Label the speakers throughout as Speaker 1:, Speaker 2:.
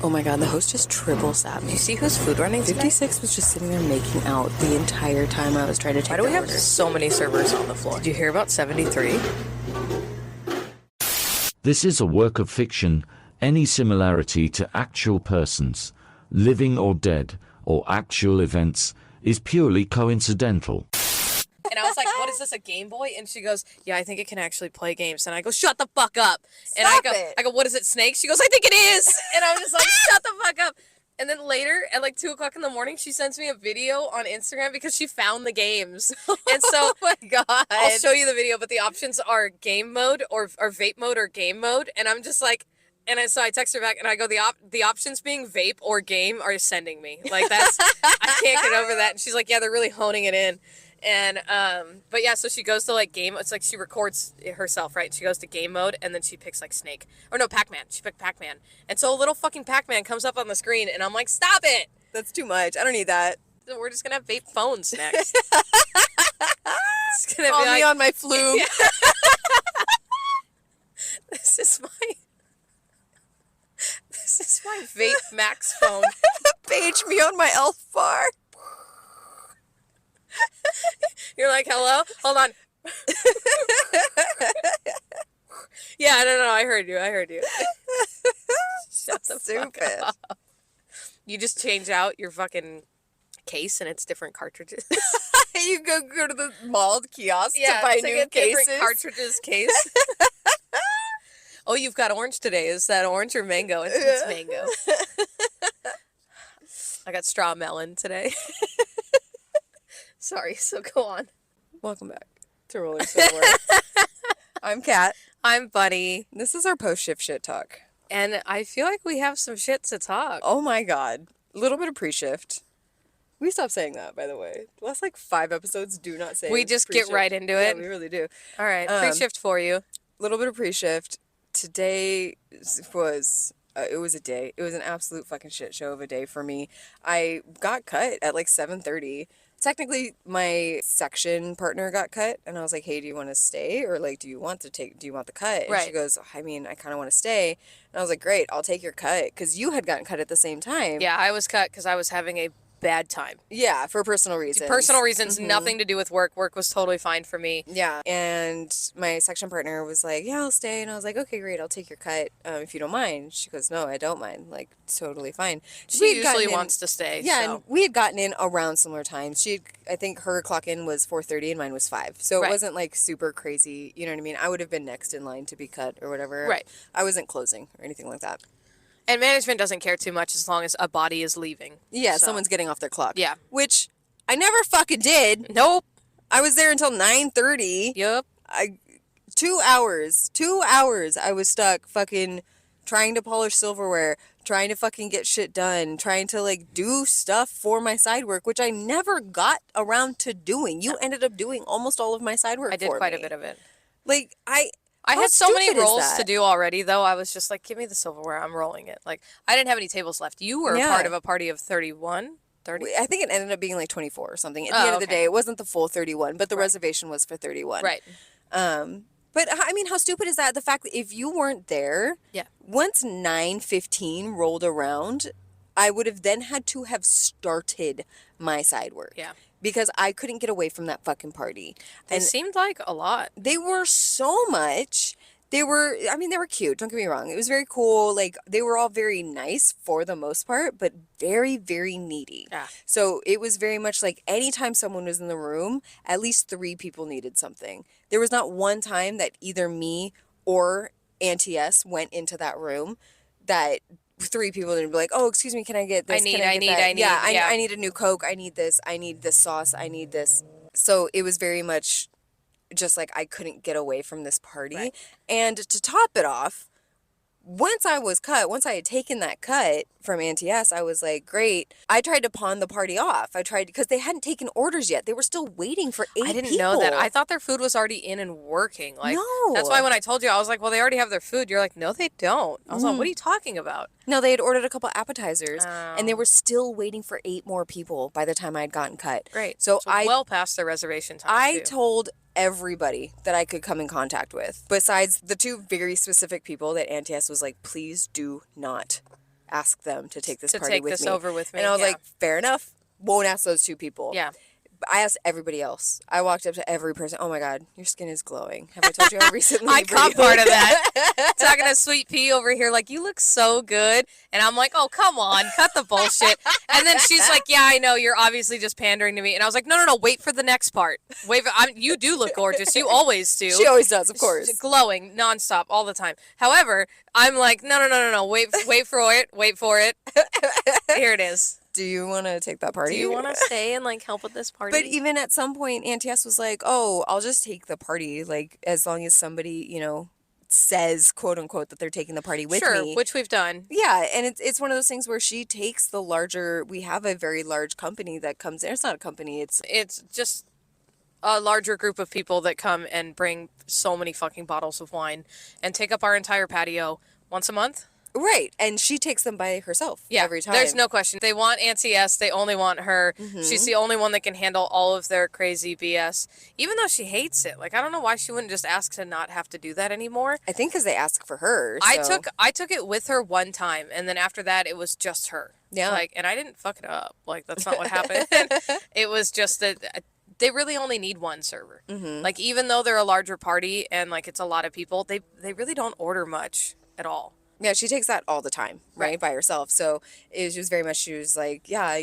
Speaker 1: Oh my god, the host just triple slapped me.
Speaker 2: Do you see whose food running today?
Speaker 1: 56 was just sitting there making out the entire time I was trying to take
Speaker 2: Why do we have
Speaker 1: order.
Speaker 2: so many servers on the floor? Did you hear about 73?
Speaker 3: This is a work of fiction. Any similarity to actual persons, living or dead, or actual events, is purely coincidental.
Speaker 2: And I was like, what is this, a Game Boy? And she goes, yeah, I think it can actually play games. And I go, shut the fuck up. And I go, what is it, Snake? She goes, I think it is. And I'm just like, shut the fuck up. And then later, at like 2 o'clock in the morning, she sends me a video on Instagram because she found the games. And so,
Speaker 1: oh my god.
Speaker 2: I'll show you the video, but the options are game mode or vape mode or game mode. And I'm just like, so I text her back and I go, the options being vape or game are sending me. Like that's, I can't get over that. And she's like, yeah, they're really honing it in. And, but yeah, so she goes to like game, it's like she records herself, right? She goes to game mode and then she picks like Snake. Or no, Pac-Man. She picked Pac-Man. And so a little fucking Pac-Man comes up on the screen and I'm like, stop it!
Speaker 1: That's too much. I don't need that.
Speaker 2: We're just gonna have vape phones next. It's gonna
Speaker 1: Call
Speaker 2: be
Speaker 1: me
Speaker 2: like,
Speaker 1: on my flume.
Speaker 2: Yeah. This is my vape max phone.
Speaker 1: Page me on my elf bar.
Speaker 2: You're like, hello? Hold on. Yeah, no, I heard you. Shut the fuck up. You just change out your fucking case and it's different cartridges.
Speaker 1: You go to the mall kiosk to buy
Speaker 2: it's
Speaker 1: new
Speaker 2: like a
Speaker 1: cases.
Speaker 2: different cartridges case. Oh, you've got orange today. Is that orange or mango? It's mango. I got straw melon today. Sorry, so go on.
Speaker 1: Welcome back to Rolling Silverware. I'm Kat.
Speaker 2: I'm Buddy.
Speaker 1: This is our post-shift shit talk.
Speaker 2: And I feel like we have some shit to talk.
Speaker 1: Oh my god. A little bit of pre-shift. We stopped saying that, by the way. The last, 5 episodes do not say
Speaker 2: We just
Speaker 1: pre-shift.
Speaker 2: get right into it.
Speaker 1: Yeah, we really do.
Speaker 2: All right, pre-shift for you.
Speaker 1: A little bit of pre-shift. Today was... it was a day. It was an absolute fucking shit show of a day for me. I got cut at 7:30. Technically, my section partner got cut, and I was like, hey, do you want to stay? Or, do you want the cut? And
Speaker 2: right.
Speaker 1: She goes, I mean, I kind of want to stay. And I was like, great, I'll take your cut, because you had gotten cut at the same time.
Speaker 2: Yeah, I was cut because I was having a bad time.
Speaker 1: Yeah, for personal reasons.
Speaker 2: Nothing to do with work. Work was totally fine for me.
Speaker 1: Yeah, and my section partner was like, yeah, I'll stay. And I was like, okay, great, I'll take your cut if you don't mind. She goes, no, I don't mind. Totally fine.
Speaker 2: She usually wants to stay.
Speaker 1: Yeah,
Speaker 2: so.
Speaker 1: And we had gotten in around similar times. I think her clock in was 4:30 and mine was 5. So it wasn't super crazy, you know what I mean? I would have been next in line to be cut or whatever.
Speaker 2: Right.
Speaker 1: I wasn't closing or anything like that.
Speaker 2: And management doesn't care too much as long as a body is leaving.
Speaker 1: Yeah,
Speaker 2: so.
Speaker 1: Someone's getting off their clock.
Speaker 2: Yeah.
Speaker 1: Which I never fucking did.
Speaker 2: Nope.
Speaker 1: I was there until 9:30.
Speaker 2: Yep.
Speaker 1: 2 hours. 2 hours I was stuck fucking trying to polish silverware, trying to fucking get shit done, trying to do stuff for my side work, which I never got around to doing. You ended up doing almost all of my side work for me.
Speaker 2: I did quite a bit of it.
Speaker 1: I
Speaker 2: had so many rolls to do already, though. I was just like, give me the silverware. I'm rolling it. I didn't have any tables left. You were part of a party of 31, 30?
Speaker 1: I think it ended up being 24 or something. At the end of the day, it wasn't the full 31, but the reservation was for 31.
Speaker 2: Right.
Speaker 1: But, I mean, how stupid is that? The fact that if you weren't there, once 9:15 rolled around, I would have then had to have started my side work.
Speaker 2: Yeah.
Speaker 1: Because I couldn't get away from that fucking party.
Speaker 2: It seemed like a lot.
Speaker 1: They were so much. They were cute. Don't get me wrong. It was very cool. They were all very nice for the most part, but very, very needy.
Speaker 2: Yeah.
Speaker 1: So it was very much anytime someone was in the room, at least 3 people needed something. There was not one time that either me or Auntie S went into that room that 3 people didn't be like, oh, excuse me, can I get this? I need a new Coke. I need this sauce. I need this. So it was very much just I couldn't get away from this party. Right. And to top it off, once I had taken that cut from Auntie S, I was like, great. I tried to pawn the party off. Because they hadn't taken orders yet. They were still waiting for 8 people.
Speaker 2: I didn't know that. I thought their food was already in and working.
Speaker 1: No.
Speaker 2: That's why when I told you, I was like, well, they already have their food. You're like, no, they don't. I was like, what are you talking about?
Speaker 1: No, they had ordered a couple appetizers, and they were still waiting for 8 more people by the time I had gotten cut.
Speaker 2: Great.
Speaker 1: So
Speaker 2: well past their reservation time,
Speaker 1: I told everybody that I could come in contact with, besides the 2 very specific people that Auntie S was like, please do not ask them to take this
Speaker 2: to
Speaker 1: party
Speaker 2: take
Speaker 1: with
Speaker 2: this
Speaker 1: me.
Speaker 2: over with me.
Speaker 1: And I was
Speaker 2: yeah.
Speaker 1: like, fair enough. Won't ask those 2 people.
Speaker 2: Yeah.
Speaker 1: I asked everybody else. I walked up to every person. Oh my God, your skin is glowing. Have I told you how recently?
Speaker 2: I caught part of that. Talking to Sweet Pea over here, like, you look so good. And I'm like, oh, come on, cut the bullshit. And then she's like, yeah, I know, you're obviously just pandering to me. And I was like, no, wait for the next part. You do look gorgeous. You always do.
Speaker 1: She always does, of course.
Speaker 2: She's glowing nonstop all the time. However, I'm like, no. Wait for it. Here it is.
Speaker 1: Do you want to take that party?
Speaker 2: Do you want to stay and like help with this party?
Speaker 1: But even at some point, Auntie S was like, oh, I'll just take the party. Like, as long as somebody, says, quote unquote, that they're taking the party with
Speaker 2: sure,
Speaker 1: me.
Speaker 2: which we've done.
Speaker 1: Yeah, and it's one of those things where she takes the larger, we have a very large company that comes in. It's not a company, it's
Speaker 2: just a larger group of people that come and bring so many fucking bottles of wine and take up our entire patio once a month.
Speaker 1: right. And she takes them by herself every time.
Speaker 2: There's no question. They want Auntie S. They only want her.
Speaker 1: Mm-hmm.
Speaker 2: She's the only one that can handle all of their crazy BS, even though she hates it. Like, I don't know why she wouldn't just ask to not have to do that anymore.
Speaker 1: I think because they ask for her.
Speaker 2: I took it with her one time, and then after that, it was just her.
Speaker 1: Yeah.
Speaker 2: Like, and I didn't fuck it up. Like, that's not what happened. It was just that they really only need one server.
Speaker 1: Mm-hmm.
Speaker 2: Like, even though they're a larger party and like it's a lot of people, they really don't order much at all.
Speaker 1: Yeah, she takes that all the time, right, by herself. So it was just very much, she was like, yeah,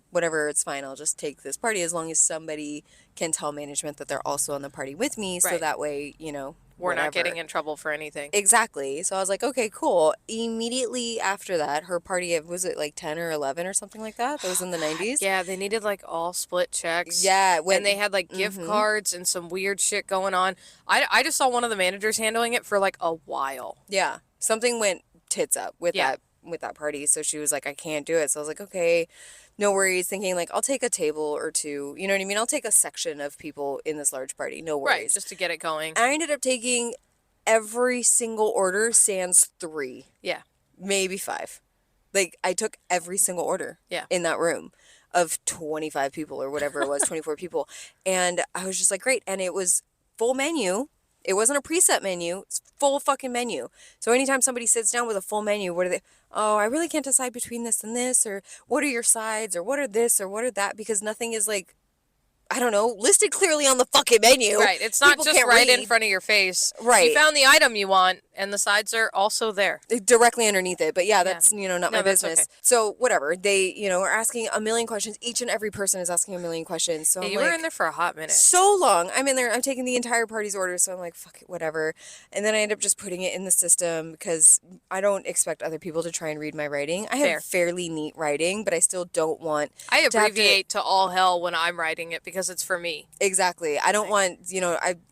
Speaker 1: whatever, it's fine. I'll just take this party as long as somebody can tell management that they're also on the party with me. So
Speaker 2: Right.
Speaker 1: that way,
Speaker 2: We're not
Speaker 1: whatever.
Speaker 2: getting in trouble for anything.
Speaker 1: Exactly. So I was like, okay, cool. Immediately after that, her party, was it like 10 or 11 or something like that? That was in the 90s?
Speaker 2: Yeah, they needed like all split checks.
Speaker 1: Yeah.
Speaker 2: And they had like gift cards and some weird shit going on. I just saw one of the managers handling it for like a while.
Speaker 1: Yeah. Something went tits up with
Speaker 2: Yeah.
Speaker 1: that party. So she was like, I can't do it. So I was like, okay, no worries. Thinking like, I'll take a table or two. You know what I mean? I'll take a section of people in this large party. No worries.
Speaker 2: Right, just to get it going.
Speaker 1: I ended up taking every single order sans 3.
Speaker 2: Yeah.
Speaker 1: Maybe 5. Like, I took every single order in that room of 25 people or whatever it was, 24 people. And I was just like, great. And it was full menu. It wasn't a preset menu. It's full fucking menu. So anytime somebody sits down with a full menu, what are they? Oh, I really can't decide between this and this, or what are your sides, or what are this, or what are that, because nothing is like, I don't know, listed clearly on the fucking menu.
Speaker 2: Right, it's not
Speaker 1: People
Speaker 2: just
Speaker 1: can't
Speaker 2: right in
Speaker 1: read.
Speaker 2: front of your face.
Speaker 1: Right.
Speaker 2: You found the item you want, and the sides are also there.
Speaker 1: Directly underneath it. But yeah, that's, not my
Speaker 2: that's
Speaker 1: business.
Speaker 2: okay.
Speaker 1: So whatever. They, are asking a million questions. Each and every person is asking a million questions. So
Speaker 2: Yeah,
Speaker 1: I'm
Speaker 2: you
Speaker 1: like,
Speaker 2: were in there for a hot minute.
Speaker 1: so long. I'm in there. I'm taking the entire party's order. So I'm like, fuck it, whatever. And then I end up just putting it in the system because I don't expect other people to try and read my writing. I have
Speaker 2: Fair.
Speaker 1: fairly neat writing, but I still don't want
Speaker 2: I
Speaker 1: to have to-
Speaker 2: abbreviate to all hell when I'm writing it because it's for me.
Speaker 1: Exactly. I don't want,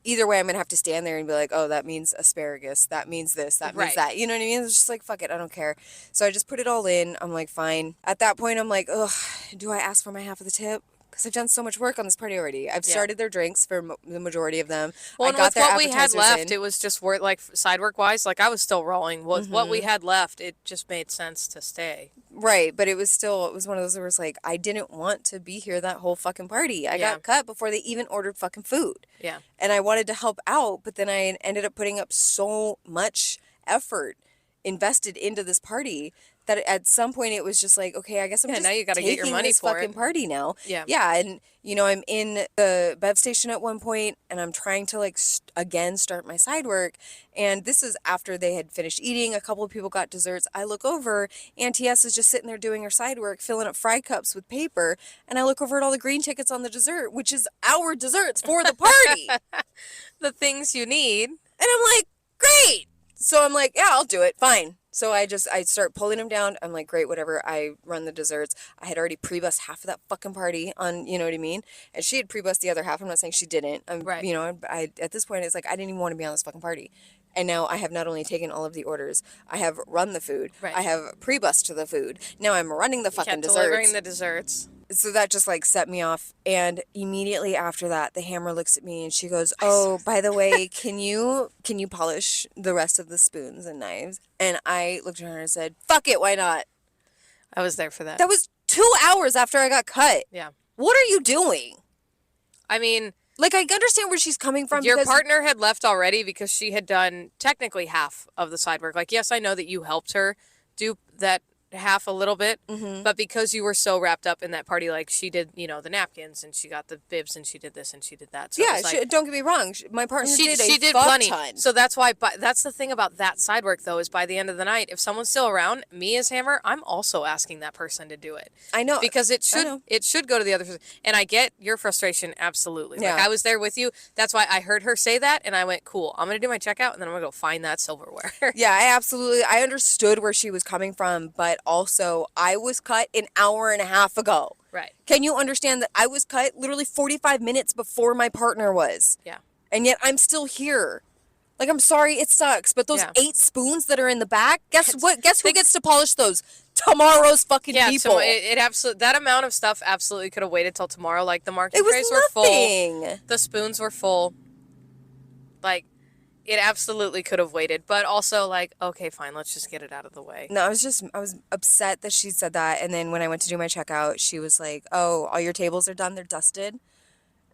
Speaker 1: either way I'm going to have to stand there and be like, oh, that means asparagus. That means this. That means
Speaker 2: Right.
Speaker 1: that. You know what I mean? It's just like, fuck it. I don't care. So I just put it all in. I'm like, fine. At that point, I'm like, ugh, do I ask for my half of the tip? Because I've done so much work on this party already. I've started their drinks for the majority of them.
Speaker 2: Well,
Speaker 1: I
Speaker 2: and
Speaker 1: got
Speaker 2: with
Speaker 1: their
Speaker 2: what we had
Speaker 1: appetizers
Speaker 2: left,
Speaker 1: in.
Speaker 2: it was just worth, like, side work wise, like, I was still rolling. With what we had left, it just made sense to stay.
Speaker 1: Right, but it was one of those where it's like, I didn't want to be here that whole fucking party. I
Speaker 2: Yeah.
Speaker 1: got cut before they even ordered fucking food.
Speaker 2: Yeah.
Speaker 1: And I wanted to help out, but then I ended up putting up so much effort invested into this party that at some point it was just like, okay, I guess I'm just
Speaker 2: now you gotta get your
Speaker 1: taking
Speaker 2: money
Speaker 1: this
Speaker 2: for
Speaker 1: fucking
Speaker 2: it.
Speaker 1: party now.
Speaker 2: Yeah.
Speaker 1: Yeah, and I'm in the bev station at one point, and I'm trying to like again start my side work, and this is after they had finished eating. A couple of people got desserts. I look over, Auntie S is just sitting there doing her side work, filling up fry cups with paper, and I look over at all the green tickets on the dessert, which is our desserts for the party.
Speaker 2: The things you need.
Speaker 1: And I'm like, great. So I'm like, yeah, I'll do it. Fine. So I start pulling them down. I'm like, great, whatever. I run the desserts. I had already pre-bussed half of that fucking party on, you know what I mean? And she had pre-bussed the other half. I'm not saying she didn't.
Speaker 2: Right.
Speaker 1: I at this point, it's like, I didn't even want to be on this fucking party. And now I have not only taken all of the orders, I have run the food.
Speaker 2: Right.
Speaker 1: I have pre-bussed the food. Now I'm running the fucking
Speaker 2: Kept
Speaker 1: desserts.
Speaker 2: delivering the desserts.
Speaker 1: So that just like set me off. And immediately after that, the hammer looks at me and she goes, oh, by the way, can you polish the rest of the spoons and knives? And I looked at her and said, fuck it, why not?
Speaker 2: I was there for that.
Speaker 1: That was 2 hours after I got cut.
Speaker 2: Yeah.
Speaker 1: What are you doing?
Speaker 2: I mean,
Speaker 1: Like, I understand where she's coming from.
Speaker 2: your
Speaker 1: because
Speaker 2: partner had left already because she had done technically half of the side work. Like, yes, I know that you helped her do that half a little bit, but because you were so wrapped up in that party, like she did, you know, the napkins and she got the bibs and she did this and she did that. So
Speaker 1: Yeah,
Speaker 2: it was like,
Speaker 1: don't get me wrong. My partner did a
Speaker 2: she did
Speaker 1: fuck
Speaker 2: plenty.
Speaker 1: ton.
Speaker 2: So that's why. But that's the thing about that side work, though, is by the end of the night, if someone's still around, me as Hammer, I'm also asking that person to do it.
Speaker 1: I know,
Speaker 2: because it should go to the other person. And I get your frustration absolutely.
Speaker 1: Yeah.
Speaker 2: Like I was there with you. That's why I heard her say that, and I went, cool. I'm gonna do my checkout, and then I'm gonna go find that silverware.
Speaker 1: Yeah, I understood where she was coming from, but also I was cut an hour and a half ago.
Speaker 2: Right.
Speaker 1: Can you understand that I was cut literally 45 minutes before my partner was?
Speaker 2: Yeah.
Speaker 1: And yet I'm still here. Like, I'm sorry, it sucks, but those
Speaker 2: Yeah.
Speaker 1: 8 spoons that are in the back, guess what? Guess who gets to polish those? Tomorrow's fucking
Speaker 2: Yeah,
Speaker 1: people.
Speaker 2: it absolutely, that amount of stuff absolutely could have waited till tomorrow. Like the marking
Speaker 1: It was
Speaker 2: trays were full,
Speaker 1: nothing.
Speaker 2: the spoons were full. Like, it absolutely could have waited, but also like, okay, fine, let's just get it out of the way.
Speaker 1: No, I was upset that she said that. And then when I went to do my checkout, she was like, oh, all your tables are done. They're dusted.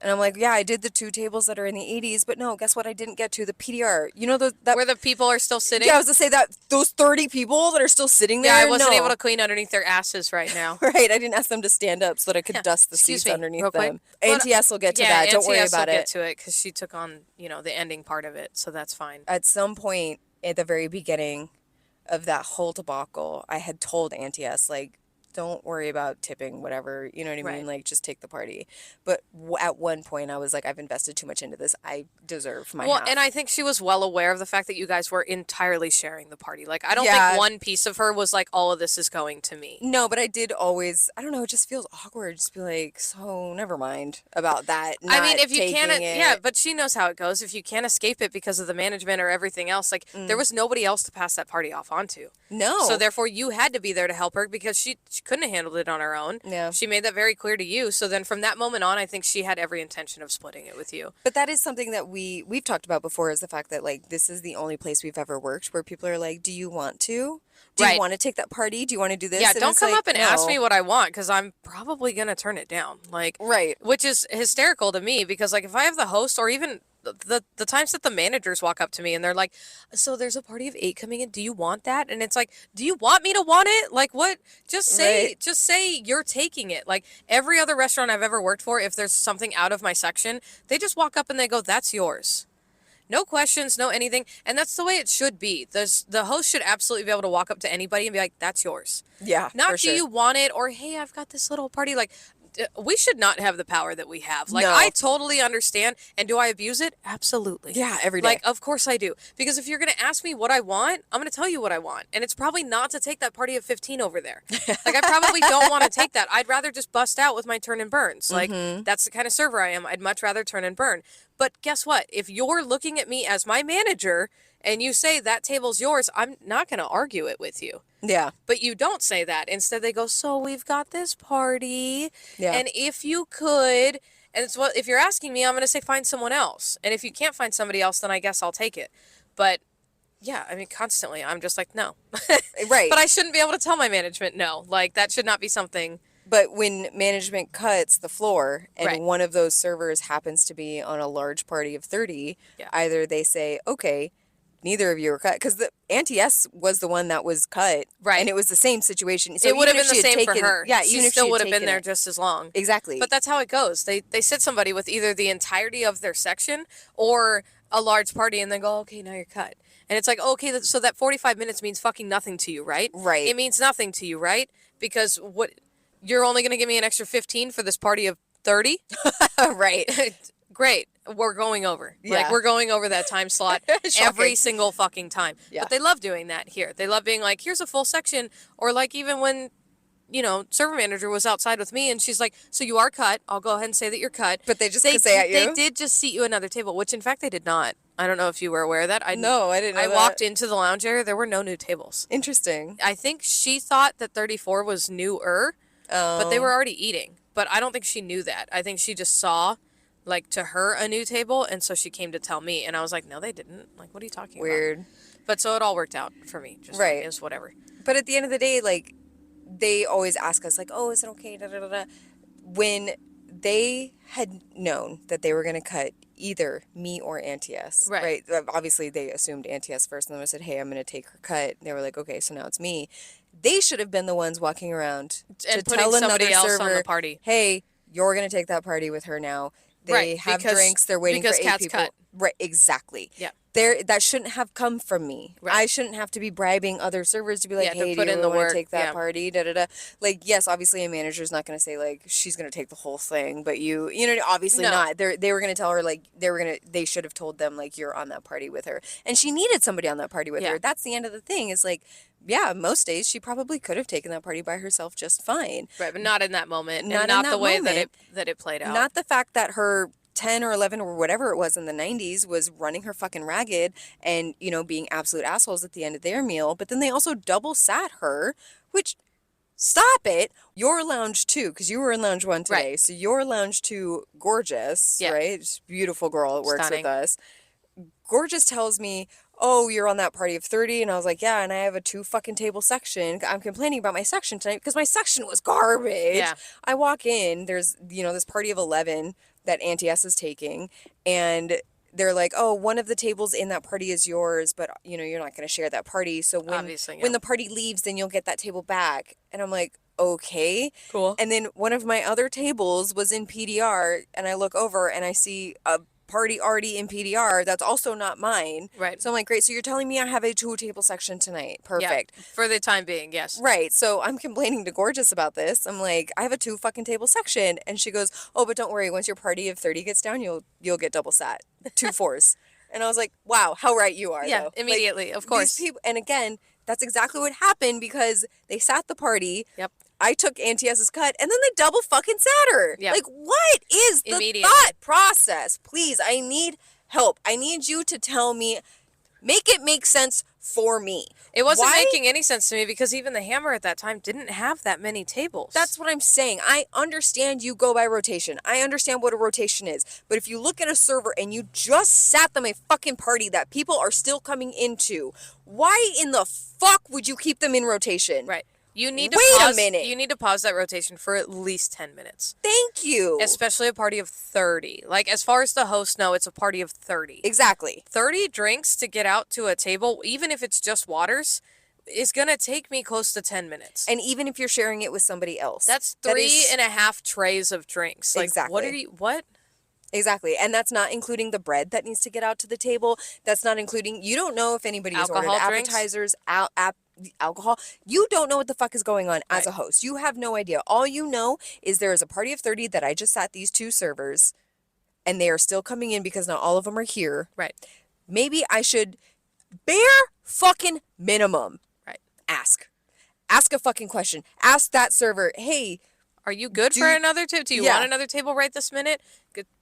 Speaker 1: And I'm like, yeah, I did the 2 tables that are in the 80s, but no, guess what? I didn't get to the PDR. You know, that
Speaker 2: Where the people are still sitting.
Speaker 1: Yeah, I was to say that those 30 people that are still sitting there.
Speaker 2: Yeah, I wasn't
Speaker 1: no.
Speaker 2: able to clean underneath their asses right now.
Speaker 1: Right, I didn't ask them to stand up so that I could
Speaker 2: Yeah,
Speaker 1: dust the
Speaker 2: excuse
Speaker 1: seats
Speaker 2: me,
Speaker 1: underneath
Speaker 2: real quick.
Speaker 1: them.
Speaker 2: But,
Speaker 1: NTS will get to that. Don't worry
Speaker 2: NTS
Speaker 1: about
Speaker 2: will
Speaker 1: it.
Speaker 2: get to it because she took on, you know, the ending part of it, so that's fine.
Speaker 1: At some point at the very beginning of that whole debacle, I had told NTS, like, don't worry about tipping, whatever, you know what I mean?
Speaker 2: Right.
Speaker 1: Like, just take the party. But at one point, I was like, I've invested too much into this. I deserve my half.
Speaker 2: And I think she was well aware of the fact that you guys were entirely sharing the party. Like, I don't
Speaker 1: Yeah.
Speaker 2: think one piece of her was like, all of this is going to me.
Speaker 1: No, but I did always, I don't know, it just feels awkward. Just be like, so never mind about that.
Speaker 2: I mean,
Speaker 1: not
Speaker 2: if you can't,
Speaker 1: taking it.
Speaker 2: yeah, but she knows how it goes. If you can't escape it because of the management or everything else, like, there was nobody else to pass that party off onto.
Speaker 1: No.
Speaker 2: So therefore, you had to be there to help her because she couldn't have handled it on her own.
Speaker 1: Yeah.
Speaker 2: She made that very clear to you. So then from that moment on, I think she had every intention of splitting it with you.
Speaker 1: But that is something that we've talked about before, is the fact that, like, this is the only place we've ever worked where people are like, do you want to? Do
Speaker 2: Right.
Speaker 1: you want to take that party? Do you want to do this?
Speaker 2: Yeah,
Speaker 1: And
Speaker 2: don't
Speaker 1: it's
Speaker 2: come
Speaker 1: like,
Speaker 2: up and
Speaker 1: no.
Speaker 2: ask me what I want because I'm probably going to turn it down. Like,
Speaker 1: Right.
Speaker 2: which is hysterical to me because, like, if I have the host or even the times that the managers walk up to me and they're like, so there's a party of 8 coming in. Do you want that? And it's like, do you want me to want it? Like, what? Just say you're taking it. Like, every other restaurant I've ever worked for, if there's something out of my section, they just walk up and they go, that's yours. No questions, no anything. And that's the way it should be. The host should absolutely be able to walk up to anybody and be like, that's yours.
Speaker 1: Yeah.
Speaker 2: Not
Speaker 1: for
Speaker 2: do
Speaker 1: sure.
Speaker 2: you want it or, hey, I've got this little party. Like, we should not have the power that we have. Like,
Speaker 1: No.
Speaker 2: I totally understand. And do I abuse it? Absolutely.
Speaker 1: Yeah, every day.
Speaker 2: Like, of course I do. Because if you're going to ask me what I want, I'm going to tell you what I want. And it's probably not to take that party of 15 over there. Like, I probably don't want to take that. I'd rather just bust out with my turn and burns. Like, that's the kind of server I am. I'd much rather turn and burn. But guess what? If you're looking at me as my manager and you say that table's yours, I'm not going to argue it with you.
Speaker 1: Yeah.
Speaker 2: But you don't say that. Instead, they go, so we've got this party.
Speaker 1: Yeah.
Speaker 2: And if you could, and it's what, if you're asking me, I'm going to say find someone else. And if you can't find somebody else, then I guess I'll take it. But yeah, I mean, constantly, I'm just like, no.
Speaker 1: Right.
Speaker 2: But I shouldn't be able to tell my management no. Like, that should not be something.
Speaker 1: But when management cuts the floor and
Speaker 2: Right.
Speaker 1: one of those servers happens to be on a large party of 30,
Speaker 2: Yeah.
Speaker 1: either they say, okay, neither of you are cut. Because the Auntie S was the one that was cut.
Speaker 2: Right.
Speaker 1: And it was the same situation. So
Speaker 2: It would have
Speaker 1: even
Speaker 2: been
Speaker 1: if
Speaker 2: the
Speaker 1: she had
Speaker 2: same
Speaker 1: taken-
Speaker 2: for her.
Speaker 1: Yeah,
Speaker 2: She
Speaker 1: even if
Speaker 2: still
Speaker 1: she
Speaker 2: would
Speaker 1: had
Speaker 2: have been
Speaker 1: taken
Speaker 2: there
Speaker 1: it.
Speaker 2: just as long.
Speaker 1: Exactly.
Speaker 2: But that's how it goes. They sit somebody with either the entirety of their section or a large party and then go, okay, now you're cut. And it's like, okay, so that 45 minutes means fucking nothing to you, right?
Speaker 1: Right.
Speaker 2: It means nothing to you, right? Because what, you're only going to give me an extra 15 for this party of 30?
Speaker 1: right.
Speaker 2: Great. We're going over.
Speaker 1: Yeah.
Speaker 2: Like, we're going over that time slot every
Speaker 1: Shocking.
Speaker 2: single fucking time.
Speaker 1: Yeah.
Speaker 2: But they love doing that here. They love being like, here's a full section. Or like even when, you know, server manager was outside with me and she's like, so you are cut. I'll go ahead and say that you're cut.
Speaker 1: But they just say at you?
Speaker 2: They did just seat you another table, which in fact they did not. I don't know if you were aware of that.
Speaker 1: No, I didn't know
Speaker 2: I
Speaker 1: that.
Speaker 2: walked into the lounge area. There were no new tables.
Speaker 1: Interesting.
Speaker 2: I think she thought that 34 was newer, but they were already eating. But I don't think she knew that. I think she just saw, like, to her a new table, and so she came to tell me. And I was like, no, they didn't. Like, what are you talking
Speaker 1: Weird.
Speaker 2: about? But so it all worked out for me. Just
Speaker 1: Right.
Speaker 2: Like, it was whatever.
Speaker 1: But at the end of the day, like, they always ask us, like, oh, is it okay? Da, da, da, da. When they had known that they were going to cut either me or Auntie S,
Speaker 2: Right.
Speaker 1: Obviously, they assumed Auntie S first, and then I said, hey, I'm going to take her cut. They were like, okay, so now it's me. They should have been the ones walking around
Speaker 2: And
Speaker 1: to
Speaker 2: putting
Speaker 1: tell
Speaker 2: somebody
Speaker 1: another
Speaker 2: else on
Speaker 1: server,
Speaker 2: the party.
Speaker 1: hey, you're going to take that party with her now. They
Speaker 2: Right,
Speaker 1: have
Speaker 2: because-
Speaker 1: drinks. They're waiting for
Speaker 2: because
Speaker 1: 8
Speaker 2: cat's
Speaker 1: people.
Speaker 2: cut.
Speaker 1: Right, exactly.
Speaker 2: Yeah.
Speaker 1: That shouldn't have come from me.
Speaker 2: Right.
Speaker 1: I shouldn't have to be bribing other servers to be like,
Speaker 2: Yeah, to
Speaker 1: hey,
Speaker 2: put
Speaker 1: do you
Speaker 2: in
Speaker 1: really
Speaker 2: the
Speaker 1: want
Speaker 2: work,
Speaker 1: to take that
Speaker 2: yeah.
Speaker 1: party? Da da da. Like, yes, obviously a manager's not going to say like she's going to take the whole thing, but you know, obviously
Speaker 2: No.
Speaker 1: not. They were going to tell her like they should have told them like you're on that party with her, and she needed somebody on that party with
Speaker 2: Yeah.
Speaker 1: her. That's the end of the thing. Is like, yeah, most days she probably could have taken that party by herself just fine.
Speaker 2: Right, but not in that moment.
Speaker 1: Not in
Speaker 2: and not
Speaker 1: that
Speaker 2: the way
Speaker 1: moment.
Speaker 2: that it played out.
Speaker 1: Not the fact that her 10 or 11 or whatever it was in the 90s was running her fucking ragged and, you know, being absolute assholes at the end of their meal. But then they also double sat her, which, stop it. Your lounge 2, because you were in lounge 1 today.
Speaker 2: Right.
Speaker 1: So your lounge 2, gorgeous,
Speaker 2: Yeah.
Speaker 1: right? Just beautiful girl that works
Speaker 2: Stunning.
Speaker 1: with us. Gorgeous tells me, oh, you're on that party of 30. And I was like, yeah, and I have a 2 fucking table section. I'm complaining about my section tonight because my section was garbage.
Speaker 2: Yeah.
Speaker 1: I walk in, there's, you know, this party of 11 that Auntie S is taking. And they're like, oh, one of the tables in that party is yours, but, you know, you're not going to share that party. So
Speaker 2: Obviously, yeah.
Speaker 1: when the party leaves, then you'll get that table back. And I'm like, okay.
Speaker 2: Cool.
Speaker 1: And then one of my other tables was in PDR, and I look over and I see a party already in PDR that's also not mine.
Speaker 2: Right.
Speaker 1: So I'm like, great. So you're telling me I have a 2-table section tonight. Perfect.
Speaker 2: Yeah, for the time being, yes.
Speaker 1: Right. So I'm complaining to Gorgeous about this. I'm like, I have a 2 fucking table section. And she goes, oh, but don't worry. Once your party of 30 gets down, you'll get double sat. 2 4s. And I was like, wow, how right you are.
Speaker 2: Yeah,
Speaker 1: though.
Speaker 2: immediately, of
Speaker 1: These
Speaker 2: course.
Speaker 1: people, and again, that's exactly what happened because they sat the party.
Speaker 2: Yep.
Speaker 1: I took Auntie S's cut, and then they double fucking sat her.
Speaker 2: Yep.
Speaker 1: Like, what is the
Speaker 2: Immediately.
Speaker 1: thought process? Please, I need help. I need you to tell me, make it make sense for me.
Speaker 2: It wasn't
Speaker 1: Why?
Speaker 2: making any sense to me because even the Hammer at that time didn't have that many tables.
Speaker 1: That's what I'm saying. I understand you go by rotation. I understand what a rotation is. But if you look at a server and you just sat them a fucking party that people are still coming into, why in the fuck would you keep them in rotation?
Speaker 2: right. You need to
Speaker 1: Wait a
Speaker 2: pause,
Speaker 1: minute.
Speaker 2: You need to pause that rotation for at least 10 minutes.
Speaker 1: Thank you.
Speaker 2: Especially a party of 30. Like, as far as the hosts know, it's a party of 30.
Speaker 1: Exactly.
Speaker 2: 30 drinks to get out to a table, even if it's just waters, is going to take me close to 10 minutes.
Speaker 1: And even if you're sharing it with somebody else.
Speaker 2: That's
Speaker 1: that
Speaker 2: 3.5 trays of drinks. Like,
Speaker 1: Exactly.
Speaker 2: What?
Speaker 1: Exactly. And that's not including the bread that needs to get out to the table. That's not including, you don't know if anybody's
Speaker 2: Alcohol
Speaker 1: ordered
Speaker 2: drinks?
Speaker 1: appetizers, alcohol. You don't know what the fuck is going on as a
Speaker 2: Right.
Speaker 1: host. You have no idea. All you know is there is a party of 30 that I just sat these 2 servers and they are still coming in because not all of them are here.
Speaker 2: Right.
Speaker 1: Maybe I should bare fucking minimum
Speaker 2: Right.
Speaker 1: ask a fucking question. Ask that server, hey,
Speaker 2: Are you good
Speaker 1: Do
Speaker 2: for
Speaker 1: you-
Speaker 2: another table? Do you
Speaker 1: Yeah.
Speaker 2: want another table right this minute?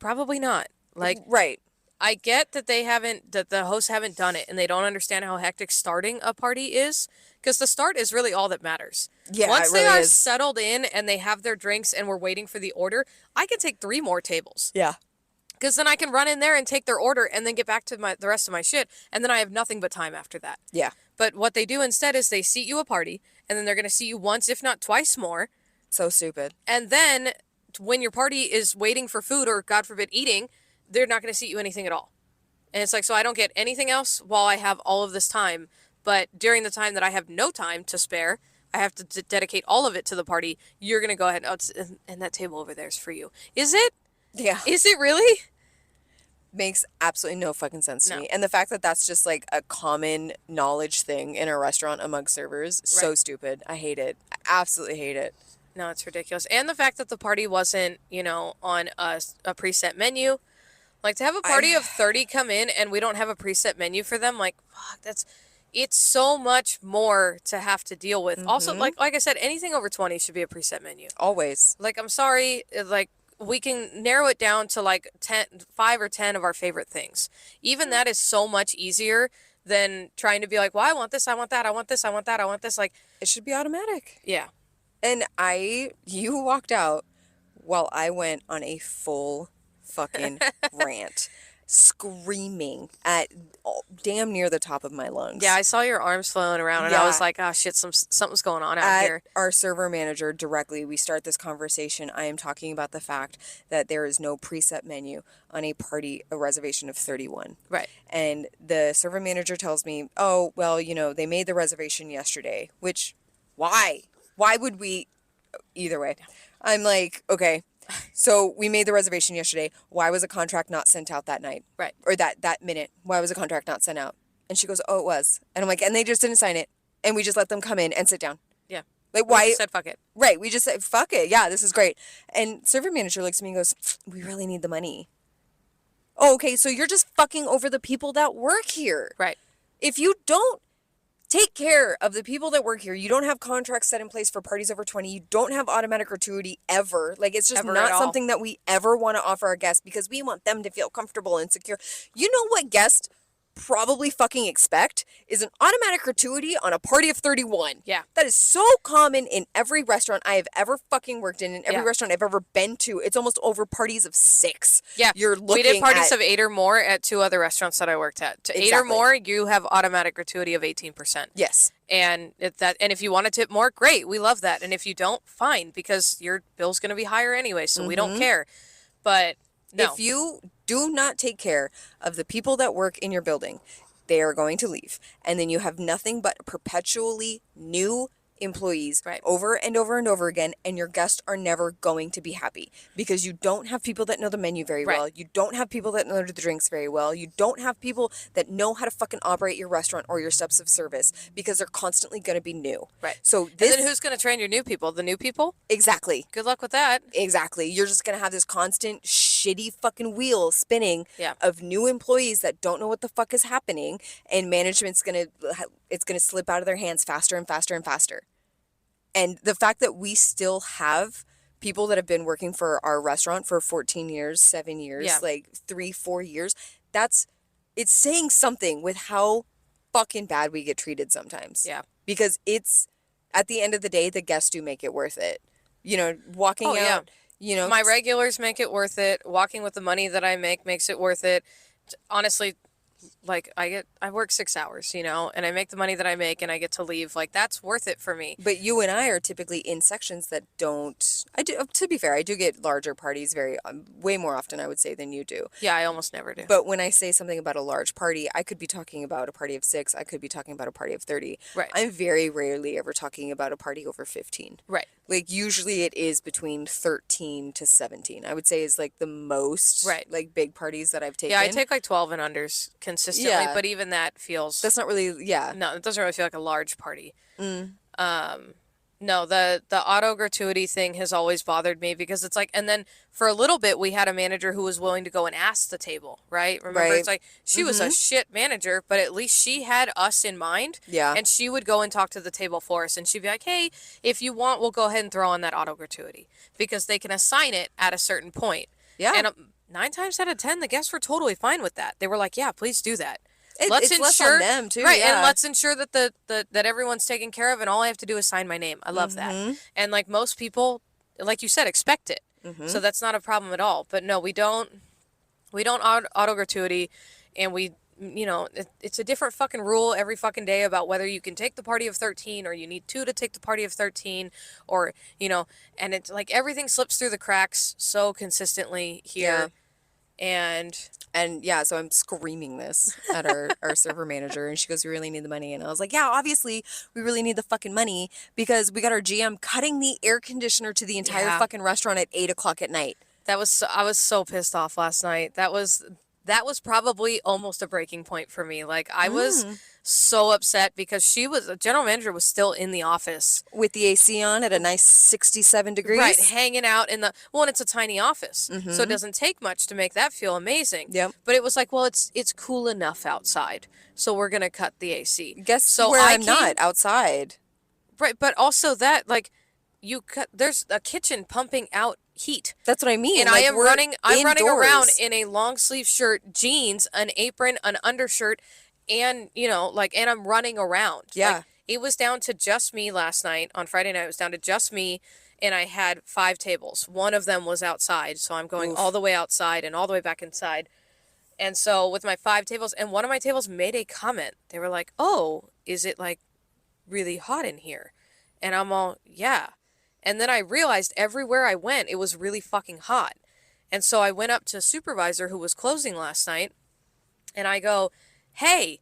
Speaker 2: Probably not. Like,
Speaker 1: right.
Speaker 2: I get that that the hosts haven't done it and they don't understand how hectic starting a party is, because the start is really all that matters.
Speaker 1: Yeah,
Speaker 2: Once
Speaker 1: it
Speaker 2: they
Speaker 1: really
Speaker 2: are
Speaker 1: is.
Speaker 2: settled in and they have their drinks and we're waiting for the order, I can take 3 more tables.
Speaker 1: Yeah.
Speaker 2: Because then I can run in there and take their order and then get back to the rest of my shit, and then I have nothing but time after that.
Speaker 1: Yeah.
Speaker 2: But what they do instead is they seat you a party, and then they're going to seat you once, if not twice more.
Speaker 1: So stupid.
Speaker 2: And then when your party is waiting for food or, God forbid, eating, they're not going to seat you anything at all. And it's like, so I don't get anything else while I have all of this time. But during the time that I have no time to spare, I have to dedicate all of it to the party. You're going to go ahead and that table over there is for you. Is it?
Speaker 1: Yeah.
Speaker 2: Is it really?
Speaker 1: Makes absolutely no fucking sense to
Speaker 2: No.
Speaker 1: me. And the fact that that's just like a common knowledge thing in a restaurant among servers, so
Speaker 2: Right.
Speaker 1: stupid. I hate it. I absolutely hate it.
Speaker 2: No, it's ridiculous. And the fact that the party wasn't, on a preset menu. Like, to have a party of 30 come in and we don't have a preset menu for them, like, fuck, it's so much more to have to deal with. Also, like I said, anything over 20 should be a preset menu.
Speaker 1: Always.
Speaker 2: Like, I'm sorry, like, we can narrow it down to like 5 or 10 of our favorite things. Even that is so much easier than trying to be like, well, I want this, I want that, I want this, I want that, I want this. Like,
Speaker 1: It should be automatic.
Speaker 2: yeah.
Speaker 1: And you walked out while I went on a full fucking rant, screaming at damn near the top of my lungs.
Speaker 2: Yeah, I saw your arms flailing around and I was
Speaker 1: Yeah.
Speaker 2: like, oh shit, something's going on out
Speaker 1: At
Speaker 2: here.
Speaker 1: our server manager directly, we start this conversation. I am talking about the fact that there is no preset menu on a reservation of 31.
Speaker 2: Right.
Speaker 1: And the server manager tells me, oh, well, they made the reservation yesterday, which Why? Why would we? Either way, I'm like, okay. So we made the reservation yesterday. Why was a contract not sent out that night?
Speaker 2: Right.
Speaker 1: Or that minute? Why was a contract not sent out? And she goes, oh, it was. And I'm like, and they just didn't sign it. And we just let them come in and sit down.
Speaker 2: Yeah.
Speaker 1: Like,
Speaker 2: We
Speaker 1: why?
Speaker 2: just said fuck it.
Speaker 1: Right. We just said, fuck it. Yeah, this is great. And server manager looks at me and goes, we really need the money. Oh, okay. So you're just fucking over the people that work here.
Speaker 2: Right.
Speaker 1: If you don't take care of the people that work here, you don't have contracts set in place for parties over 20, you don't have automatic gratuity ever. Like, it's just
Speaker 2: Ever
Speaker 1: not
Speaker 2: at all.
Speaker 1: something that we ever want to offer our guests because we want them to feel comfortable and secure. You know what guests probably fucking expect is an automatic gratuity on a party of 31.
Speaker 2: Yeah.
Speaker 1: That is so common in every restaurant I have ever fucking worked in every
Speaker 2: Yeah.
Speaker 1: restaurant I've ever been to. It's almost over parties of 6.
Speaker 2: Yeah.
Speaker 1: You're looking
Speaker 2: We did parties
Speaker 1: at,
Speaker 2: of 8 or more at 2 other restaurants that I worked at. To 8 or
Speaker 1: Exactly.
Speaker 2: more, you have automatic gratuity of 18%.
Speaker 1: yes.
Speaker 2: And if you want to tip more, great. We love that. And if you don't, fine, because your bill's going to be higher anyway, so we don't care. But no.
Speaker 1: If you do not take care of the people that work in your building, they are going to leave. And then you have nothing but perpetually new employees
Speaker 2: Right.
Speaker 1: over and over and over again, and your guests are never going to be happy because you don't have people that know the menu very
Speaker 2: Right.
Speaker 1: well. You don't have people that know the drinks very well. You don't have people that know how to fucking operate your restaurant or your steps of service because they're constantly going to be new.
Speaker 2: Right.
Speaker 1: So
Speaker 2: And
Speaker 1: this
Speaker 2: then who's going to train your new people? The new people?
Speaker 1: exactly.
Speaker 2: Good luck with that.
Speaker 1: Exactly. You're just going to have this constant shitty fucking wheel spinning
Speaker 2: Yeah.
Speaker 1: of new employees that don't know what the fuck is happening, and management's going to slip out of their hands faster and faster and faster. And the fact that we still have people that have been working for our restaurant for 14 years, 7 years,
Speaker 2: Yeah.
Speaker 1: like 3-4 years, it's saying something with how fucking bad we get treated sometimes.
Speaker 2: Yeah.
Speaker 1: Because it's, at the end of the day, the guests do make it worth it. You know, walking
Speaker 2: Oh, yeah.
Speaker 1: out, you know.
Speaker 2: My regulars make it worth it. Walking with the money that I make makes it worth it. Honestly, like I work 6 hours, and I make the money that I make and I get to leave. Like, that's worth it for me.
Speaker 1: But you and I are typically in sections that don't. I do. To be fair, I do get larger parties way more often, I would say, than you do.
Speaker 2: Yeah, I almost never do.
Speaker 1: But when I say something about a large party, I could be talking about a party of 6. I could be talking about a party of 30.
Speaker 2: Right.
Speaker 1: I'm very rarely ever talking about a party over 15.
Speaker 2: Right.
Speaker 1: Like, usually it is between 13 to 17. I would say is like the most.
Speaker 2: Right.
Speaker 1: Like, big parties that I've taken.
Speaker 2: Yeah, I take like 12 and unders consistently,
Speaker 1: Yeah.
Speaker 2: but even that feels
Speaker 1: That's not really. Yeah.
Speaker 2: no, it doesn't really feel like a large party. No, the auto gratuity thing has always bothered me because it's like, and then for a little bit we had a manager who was willing to go and ask the table, right? Remember,
Speaker 1: Right.
Speaker 2: it's like she was a shit manager, but at least she had us in mind.
Speaker 1: Yeah.
Speaker 2: And she would go and talk to the table for us, and she'd be like, "Hey, if you want, we'll go ahead and throw on that auto gratuity because they can assign it at a certain point."
Speaker 1: Yeah.
Speaker 2: And 9 times out of 10, the guests were totally fine with that. They were like, "Yeah, please do that."
Speaker 1: It's less on them, too,
Speaker 2: right?
Speaker 1: yeah.
Speaker 2: And let's ensure that that everyone's taken care of, and all I have to do is sign my name. I love that. And like most people, like you said, expect it, so that's not a problem at all. But no, we don't auto gratuity, and it's a different fucking rule every fucking day about whether you can take the party of 13 or you need 2 to take the party of 13, or and it's like everything slips through the cracks so consistently here.
Speaker 1: And yeah, so I'm screaming this at our server manager, and she goes, "We really need the money." And I was like, "Yeah, obviously we really need the fucking money because we got our GM cutting the air conditioner to the entire
Speaker 2: Yeah.
Speaker 1: fucking restaurant at 8:00 at night."
Speaker 2: I was so pissed off last night. That was probably almost a breaking point for me. Like, I was so upset because the general manager was still in the office.
Speaker 1: With the AC on at a nice 67 degrees.
Speaker 2: Right, hanging out in and it's a tiny office, so it doesn't take much to make that feel amazing.
Speaker 1: Yep.
Speaker 2: But it was like, well, it's cool enough outside, so we're gonna cut the AC.
Speaker 1: Guess
Speaker 2: so
Speaker 1: where I'm
Speaker 2: came-
Speaker 1: not outside.
Speaker 2: Right, but also that, like, there's a kitchen pumping out heat.
Speaker 1: That's what I mean.
Speaker 2: And
Speaker 1: like,
Speaker 2: I'm
Speaker 1: we're
Speaker 2: running around
Speaker 1: indoors.
Speaker 2: in a long sleeve shirt, jeans, an apron, an undershirt, and and I'm running around.
Speaker 1: Yeah.
Speaker 2: Like, it was down to just me last night. On Friday night, it was down to just me, and I had 5 tables. One of them was outside, so I'm going all the way outside and all the way back inside. And so with my 5 tables, and one of my tables made a comment. They were like, "Oh, is it like really hot in here?" And I'm all, "Yeah." And then I realized everywhere I went, it was really fucking hot. And so I went up to a supervisor who was closing last night, and I go, "Hey,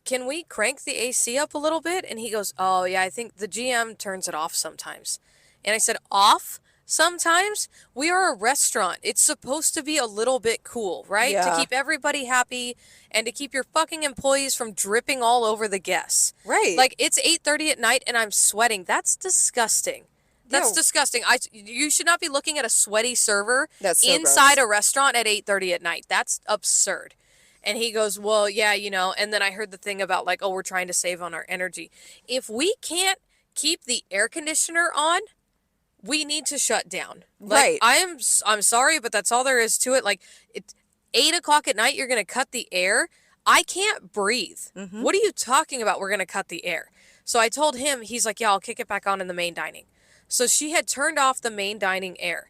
Speaker 2: can we crank the AC up a little bit? And he goes, oh, yeah, I think the GM turns it off sometimes. And I said, off? Sometimes? We are a restaurant. It's supposed to be a little bit cool, right?
Speaker 1: Yeah.
Speaker 2: To keep everybody happy and to keep your fucking employees from dripping all over the guests.
Speaker 1: Right.
Speaker 2: Like, it's 8:30 at night and I'm sweating. That's disgusting. That's
Speaker 1: Yeah.
Speaker 2: disgusting. You should not be looking at a sweaty server
Speaker 1: That's so
Speaker 2: inside
Speaker 1: gross.
Speaker 2: a restaurant at 8:30 at night. That's absurd. And he goes, well, yeah, you know, and then I heard the thing about like, oh, we're trying to save on our energy. If we can't keep the air conditioner on, we need to shut down. Like,
Speaker 1: Right.
Speaker 2: I'm sorry, but that's all there is to it. Like, it's 8 o'clock at night, you're going to cut the air. I can't breathe. What are you talking about? We're going to cut the air. So I told him, he's like, yeah, I'll kick it back on in the main dining. So she had turned off the main dining air.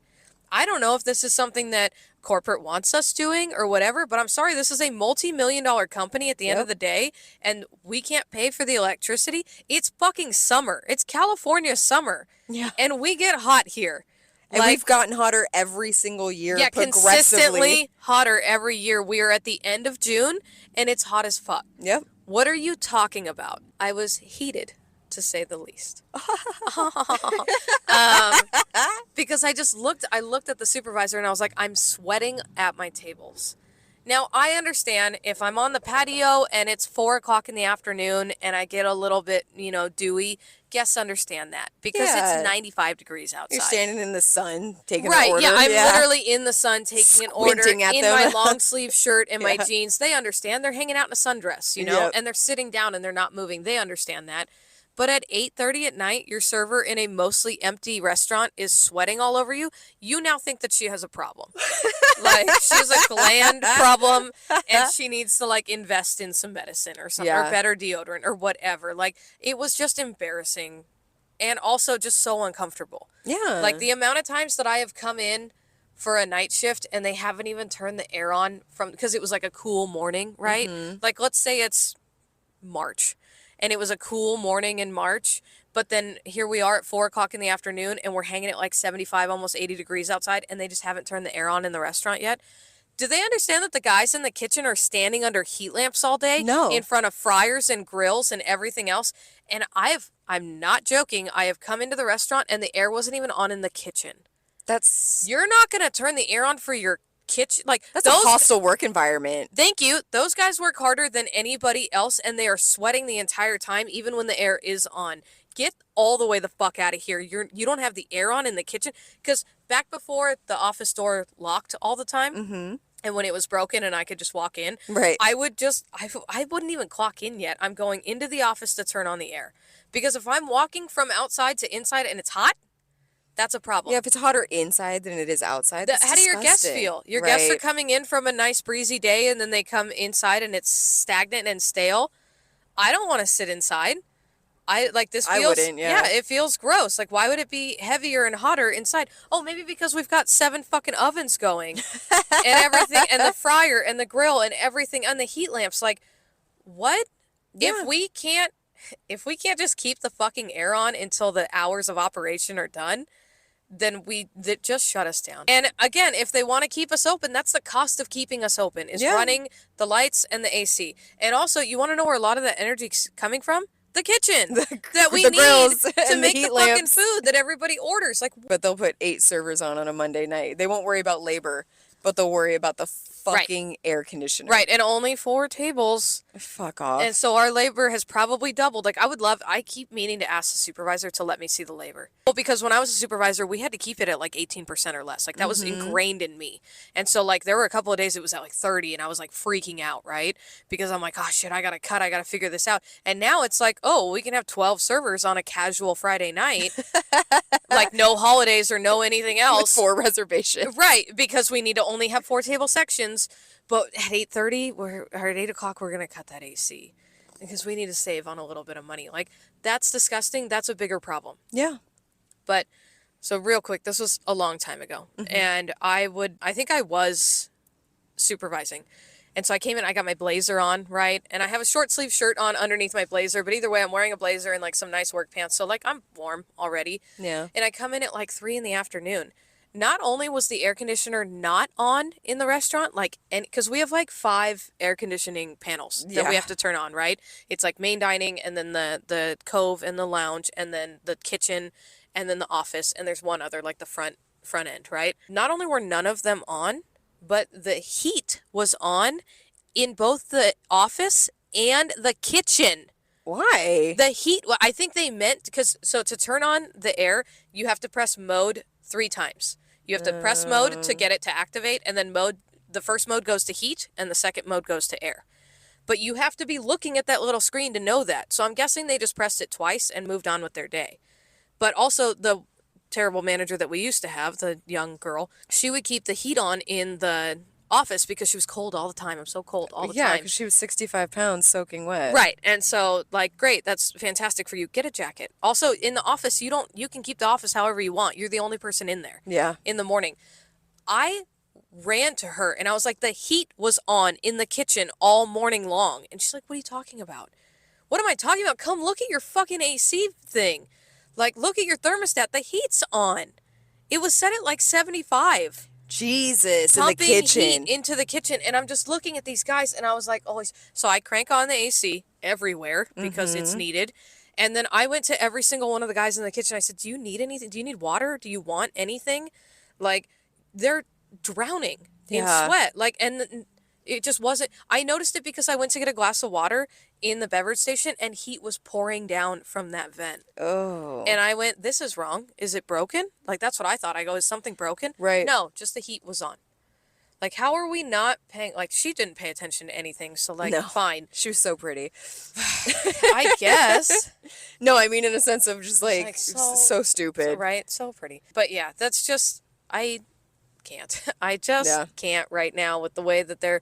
Speaker 2: I don't know if this is something that corporate wants us doing or whatever, but I'm sorry, this is a multi-million-dollar company at the end of the day, and we can't pay for the electricity. It's fucking summer. It's California summer.
Speaker 1: Yeah.
Speaker 2: And we get hot here.
Speaker 1: And we've gotten hotter every single year.
Speaker 2: Yeah,
Speaker 1: progressively.
Speaker 2: consistently hotter every year. We are at the end of June, and it's hot as fuck.
Speaker 1: Yep.
Speaker 2: What are you talking about? I was heated, to say the least. Because I looked at the supervisor and I was like, I'm sweating at my tables. Now, I understand if I'm on the patio and it's 4 o'clock in the afternoon and I get a little bit, dewy, guests understand that because
Speaker 1: Yeah.
Speaker 2: it's 95 degrees outside.
Speaker 1: You're standing in the sun taking
Speaker 2: Right,
Speaker 1: an order.
Speaker 2: yeah, I'm literally in the sun taking an order
Speaker 1: Squinting at
Speaker 2: in
Speaker 1: them.
Speaker 2: my long sleeve shirt and my
Speaker 1: Yeah.
Speaker 2: jeans. They understand. They're hanging out in a sundress,
Speaker 1: Yep.
Speaker 2: and they're sitting down and they're not moving. They understand that. But at 8:30 at night, your server in a mostly empty restaurant is sweating all over you. You now think that she has a problem. Like, she has a gland problem and she needs to, like, invest in some medicine or something, or
Speaker 1: Yeah.
Speaker 2: better deodorant or whatever. Like, it was just embarrassing and also just so uncomfortable.
Speaker 1: Yeah.
Speaker 2: Like, the amount of times that I have come in for a night shift and they haven't even turned the air on because it was like a cool morning, right? Like, let's say it's March and it was a cool morning in March, but then here we are at 4 o'clock in the afternoon and we're hanging at like 75, almost 80 degrees outside and they just haven't turned the air on in the restaurant yet. Do they understand that the guys in the kitchen are standing under heat lamps all day?
Speaker 1: No.
Speaker 2: In front of fryers and grills and everything else? And I'm not joking, I have come into the restaurant and the air wasn't even on in the kitchen.
Speaker 1: That's
Speaker 2: You're not going to turn the air on for your kitchen. Like,
Speaker 1: a hostile work environment.
Speaker 2: Thank you. Those guys work harder than anybody else and they are sweating the entire time, even when the air is on. Get all the way the fuck out of here. You don't have the air on in the kitchen. Because back before the office door locked all the time, and when it was broken and I could just walk in,
Speaker 1: Right.
Speaker 2: I wouldn't even clock in yet. I'm going into the office to turn on the air. Because if I'm walking from outside to inside and it's hot, that's a problem.
Speaker 1: Yeah, if it's hotter inside than it is outside, that's
Speaker 2: How do your guests
Speaker 1: disgusting.
Speaker 2: feel? Your guests are
Speaker 1: Right.
Speaker 2: coming in from a nice breezy day and then they come inside and it's stagnant and stale. I don't want to sit inside. This
Speaker 1: I
Speaker 2: feels,
Speaker 1: wouldn't, yeah.
Speaker 2: it feels gross. Like, why would it be heavier and hotter inside? Oh, maybe because we've got 7 fucking ovens going and everything, and the fryer and the grill and everything, and the heat lamps. Like, what?
Speaker 1: Yeah.
Speaker 2: If we can't just keep the fucking air on until the hours of operation are done, then just shut us down. And again, if they want to keep us open, that's the cost of keeping us open, is
Speaker 1: Yeah.
Speaker 2: running the lights and the AC. And also, you want to know where a lot of that energy's coming from? The kitchen that we
Speaker 1: the
Speaker 2: need
Speaker 1: grills
Speaker 2: to
Speaker 1: and the
Speaker 2: make the
Speaker 1: heat
Speaker 2: fucking
Speaker 1: lamps.
Speaker 2: food that everybody orders. Like,
Speaker 1: But they'll put 8 servers on a Monday night. They won't worry about labor, but they'll worry about the fucking air conditioner.
Speaker 2: right, and only 4 tables.
Speaker 1: Fuck off.
Speaker 2: And so our labor has probably doubled. Like, I keep meaning to ask the supervisor to let me see the labor. Well, because when I was a supervisor, we had to keep it at like 18% or less. Like, that was ingrained in me. And so, like, there were a couple of days it was at like 30 and I was like freaking out, right? Because I'm like, oh shit, I gotta figure this out. And now it's like, oh, we can have 12 servers on a casual Friday night. Like, no holidays or no anything
Speaker 1: With
Speaker 2: else.
Speaker 1: 4 reservations.
Speaker 2: Right, because we need to only have 4 table sections. But at 8:30, or at 8 o'clock, we're going to cut that AC. Because we need to save on a little bit of money. Like, that's disgusting. That's a bigger problem.
Speaker 1: Yeah.
Speaker 2: But, so real quick, this was a long time ago. And I think I was supervising. And so I came in, I got my blazer on, right? And I have a short sleeve shirt on underneath my blazer. But either way, I'm wearing a blazer and like some nice work pants. So like, I'm warm already.
Speaker 1: Yeah.
Speaker 2: And I come in at like 3 in the afternoon. not only was the air conditioner not on in the restaurant, like, and because we have like 5 air conditioning panels that we have to turn on, right? It's like main dining, and then the cove and the lounge, and then the kitchen, and then the office, and there's one other, like the front end, right? Not only were none of them on, but the heat was on in both the office and the kitchen.
Speaker 1: Why?
Speaker 2: The heat, well, I think they meant, because, so to turn on the air, you have to press mode 3 times. You have to press mode to get it to activate, and then the first mode goes to heat, and the second mode goes to air. But you have to be looking at that little screen to know that. So I'm guessing they just pressed it twice and moved on with their day. But also, the terrible manager that we used to have, the young girl, she would keep the heat on in the office because she was cold all the time. I'm so cold all the time.
Speaker 1: Yeah, because she was 65 pounds soaking wet.
Speaker 2: Right. And so, like, great, that's fantastic for you. Get a jacket. Also, in the office, you can keep the office however you want. You're the only person in there.
Speaker 1: Yeah.
Speaker 2: In the morning. I ran to her and I was like, the heat was on in the kitchen all morning long. And she's like, what are you talking about? What am I talking about? Come look at your fucking AC thing. Like, look at your thermostat. The heat's on. It was set at like 75.
Speaker 1: Jesus, in the
Speaker 2: Pumping
Speaker 1: kitchen.
Speaker 2: heat into the kitchen, and I'm just looking at these guys, and I was like, always. So I crank on the AC everywhere because it's needed, and then I went to every single one of the guys in the kitchen. I said, "Do you need anything? Do you need water? Do you want anything?" Like, they're drowning in sweat. Like, and it just wasn't. I noticed it because I went to get a glass of water in the beverage station, and heat was pouring down from that vent.
Speaker 1: Oh.
Speaker 2: And I went, this is wrong. Is it broken? Like, that's what I thought. I go, is something broken?
Speaker 1: Right.
Speaker 2: No, just the heat was on. Like, how are we not paying? Like, she didn't pay attention to anything, so, like,
Speaker 1: No.
Speaker 2: fine.
Speaker 1: She was so pretty.
Speaker 2: I guess.
Speaker 1: No, I mean in a sense of just like
Speaker 2: so
Speaker 1: stupid.
Speaker 2: Right? So pretty. But yeah, that's just, I can't. I just can't right now with the way that they're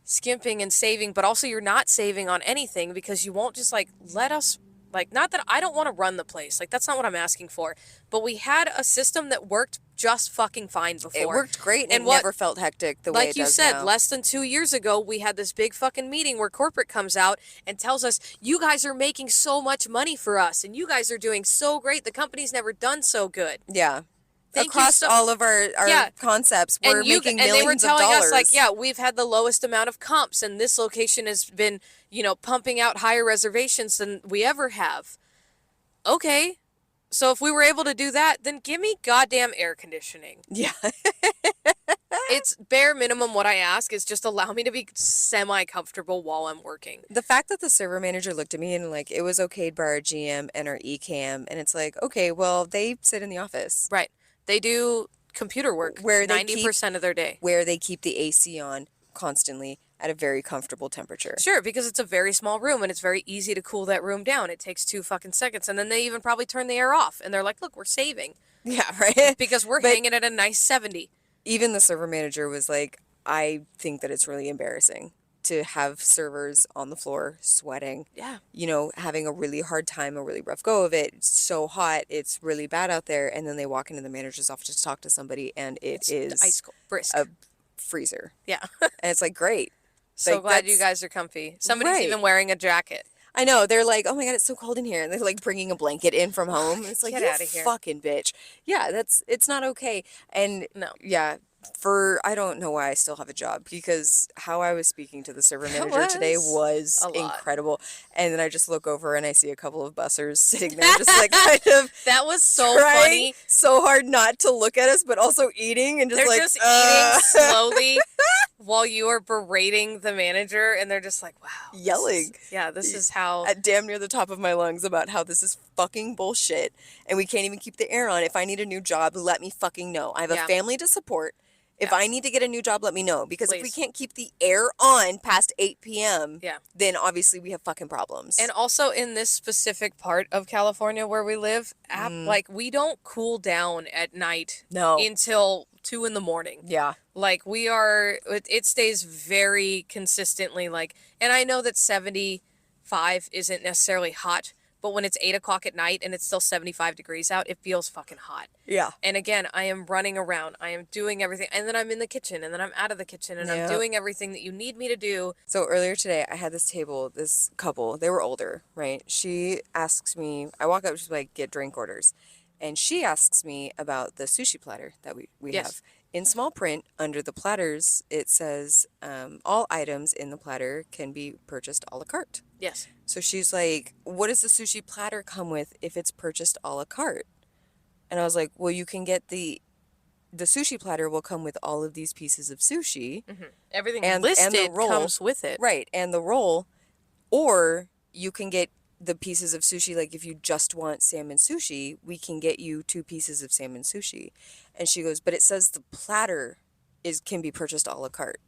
Speaker 2: skimping and saving, but also you're not saving on anything because you won't just, like, let us, like, not that I don't want to run the place. Like, that's not what I'm asking for. But we had a system that worked just fucking fine before.
Speaker 1: It worked great and it
Speaker 2: what,
Speaker 1: never felt hectic the way it does
Speaker 2: now. Like you said,
Speaker 1: now.
Speaker 2: less than 2 years ago, we had this big fucking meeting where corporate comes out and tells us, you guys are making so much money for us and you guys are doing so great. The company's never done so good.
Speaker 1: Yeah.
Speaker 2: Thank
Speaker 1: Across all of our concepts, we're making millions of dollars.
Speaker 2: And they were telling us, like, yeah, we've had the lowest amount of comps, and this location has been, pumping out higher reservations than we ever have. Okay. So if we were able to do that, then give me goddamn air conditioning.
Speaker 1: Yeah.
Speaker 2: It's bare minimum what I ask is just allow me to be semi-comfortable while I'm working.
Speaker 1: The fact that the server manager looked at me and, like, it was okayed by our GM and our ECAM, and it's like, okay, well, they sit in the office.
Speaker 2: Right. They do computer work
Speaker 1: where
Speaker 2: 90% of their day.
Speaker 1: Where they keep the AC on constantly at a very comfortable temperature.
Speaker 2: Sure, because it's a very small room and it's very easy to cool that room down. It takes 2 fucking seconds. And then they even probably turn the air off. And they're like, look, we're saving.
Speaker 1: Yeah, right?
Speaker 2: Because we're hanging at a nice 70.
Speaker 1: Even the server manager was like, I think that it's really embarrassing to have servers on the floor sweating.
Speaker 2: Yeah.
Speaker 1: Having a really hard time, a really rough go of it. It's so hot. It's really bad out there. And then they walk into the manager's office to talk to somebody and it's
Speaker 2: ice cold, brisk.
Speaker 1: A freezer.
Speaker 2: Yeah.
Speaker 1: And it's like, great.
Speaker 2: So
Speaker 1: like,
Speaker 2: glad you guys are comfy. Somebody's even wearing a jacket.
Speaker 1: I know. They're like, oh my God, it's so cold in here. And they're like bringing a blanket in from home. It's like,
Speaker 2: get
Speaker 1: you
Speaker 2: out of here.
Speaker 1: Fucking bitch. Yeah, it's not okay. And
Speaker 2: no.
Speaker 1: Yeah. I don't know why I still have a job because how I was speaking to the server manager today was incredible. And then I just look over and I see a couple of bussers sitting there just like kind of
Speaker 2: that was so funny.
Speaker 1: So hard not to look at us, but also eating and just
Speaker 2: they're
Speaker 1: like
Speaker 2: just eating slowly while you are berating the manager and they're just like, wow.
Speaker 1: Yelling.
Speaker 2: This is how
Speaker 1: at damn near the top of my lungs about how this is fucking bullshit and we can't even keep the air on. If I need a new job, let me fucking know. I have a family to support. If I need to get a new job, let me know. Because if we can't keep the air on past 8 p.m., then obviously we have fucking problems.
Speaker 2: And also in this specific part of California where we live, like, we don't cool down at night until 2 in the morning.
Speaker 1: Yeah.
Speaker 2: Like, it stays very consistently, like, and I know that 75 isn't necessarily hot, but when it's 8 o'clock at night and it's still 75 degrees out, it feels fucking hot.
Speaker 1: Yeah.
Speaker 2: And again, I am running around. I am doing everything. And then I'm in the kitchen. And then I'm out of the kitchen. And I'm doing everything that you need me to do.
Speaker 1: So earlier today, I had this couple. They were older, right? She asks me, I walk up, she's like, get drink orders. And she asks me about the sushi platter that we
Speaker 2: Yes.
Speaker 1: have. In small print, under the platters, it says all items in the platter can be purchased a la carte.
Speaker 2: Yes.
Speaker 1: So she's like, what does the sushi platter come with if it's purchased a la carte? And I was like, well, you can get the sushi platter will come with all of these pieces of sushi.
Speaker 2: Everything
Speaker 1: And the
Speaker 2: listed
Speaker 1: roll.
Speaker 2: comes with it.
Speaker 1: Right, and the roll. Or you can get the pieces of sushi, like if you just want salmon sushi, we can get you 2 pieces of salmon sushi. And she goes, but it says the platter can be purchased a la carte.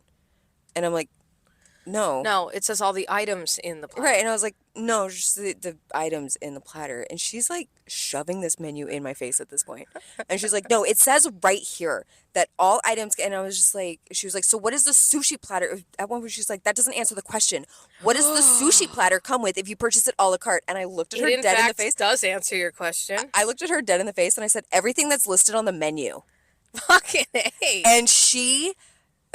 Speaker 1: And I'm like, no.
Speaker 2: No, it says all the items in the platter.
Speaker 1: Right, and I was like, no, just the items in the platter. And she's like shoving this menu in my face at this point. And she's like, no, it says right here that all items, and I was just like, she was like, so what is the sushi platter? At one point she's like, that doesn't answer the question. What does the sushi platter come with if you purchase it a la carte? And I looked at her
Speaker 2: It
Speaker 1: dead in the
Speaker 2: fact
Speaker 1: face.
Speaker 2: does answer your question.
Speaker 1: I looked at her dead in the face and I said, everything that's listed on the menu.
Speaker 2: Fucking A.
Speaker 1: And she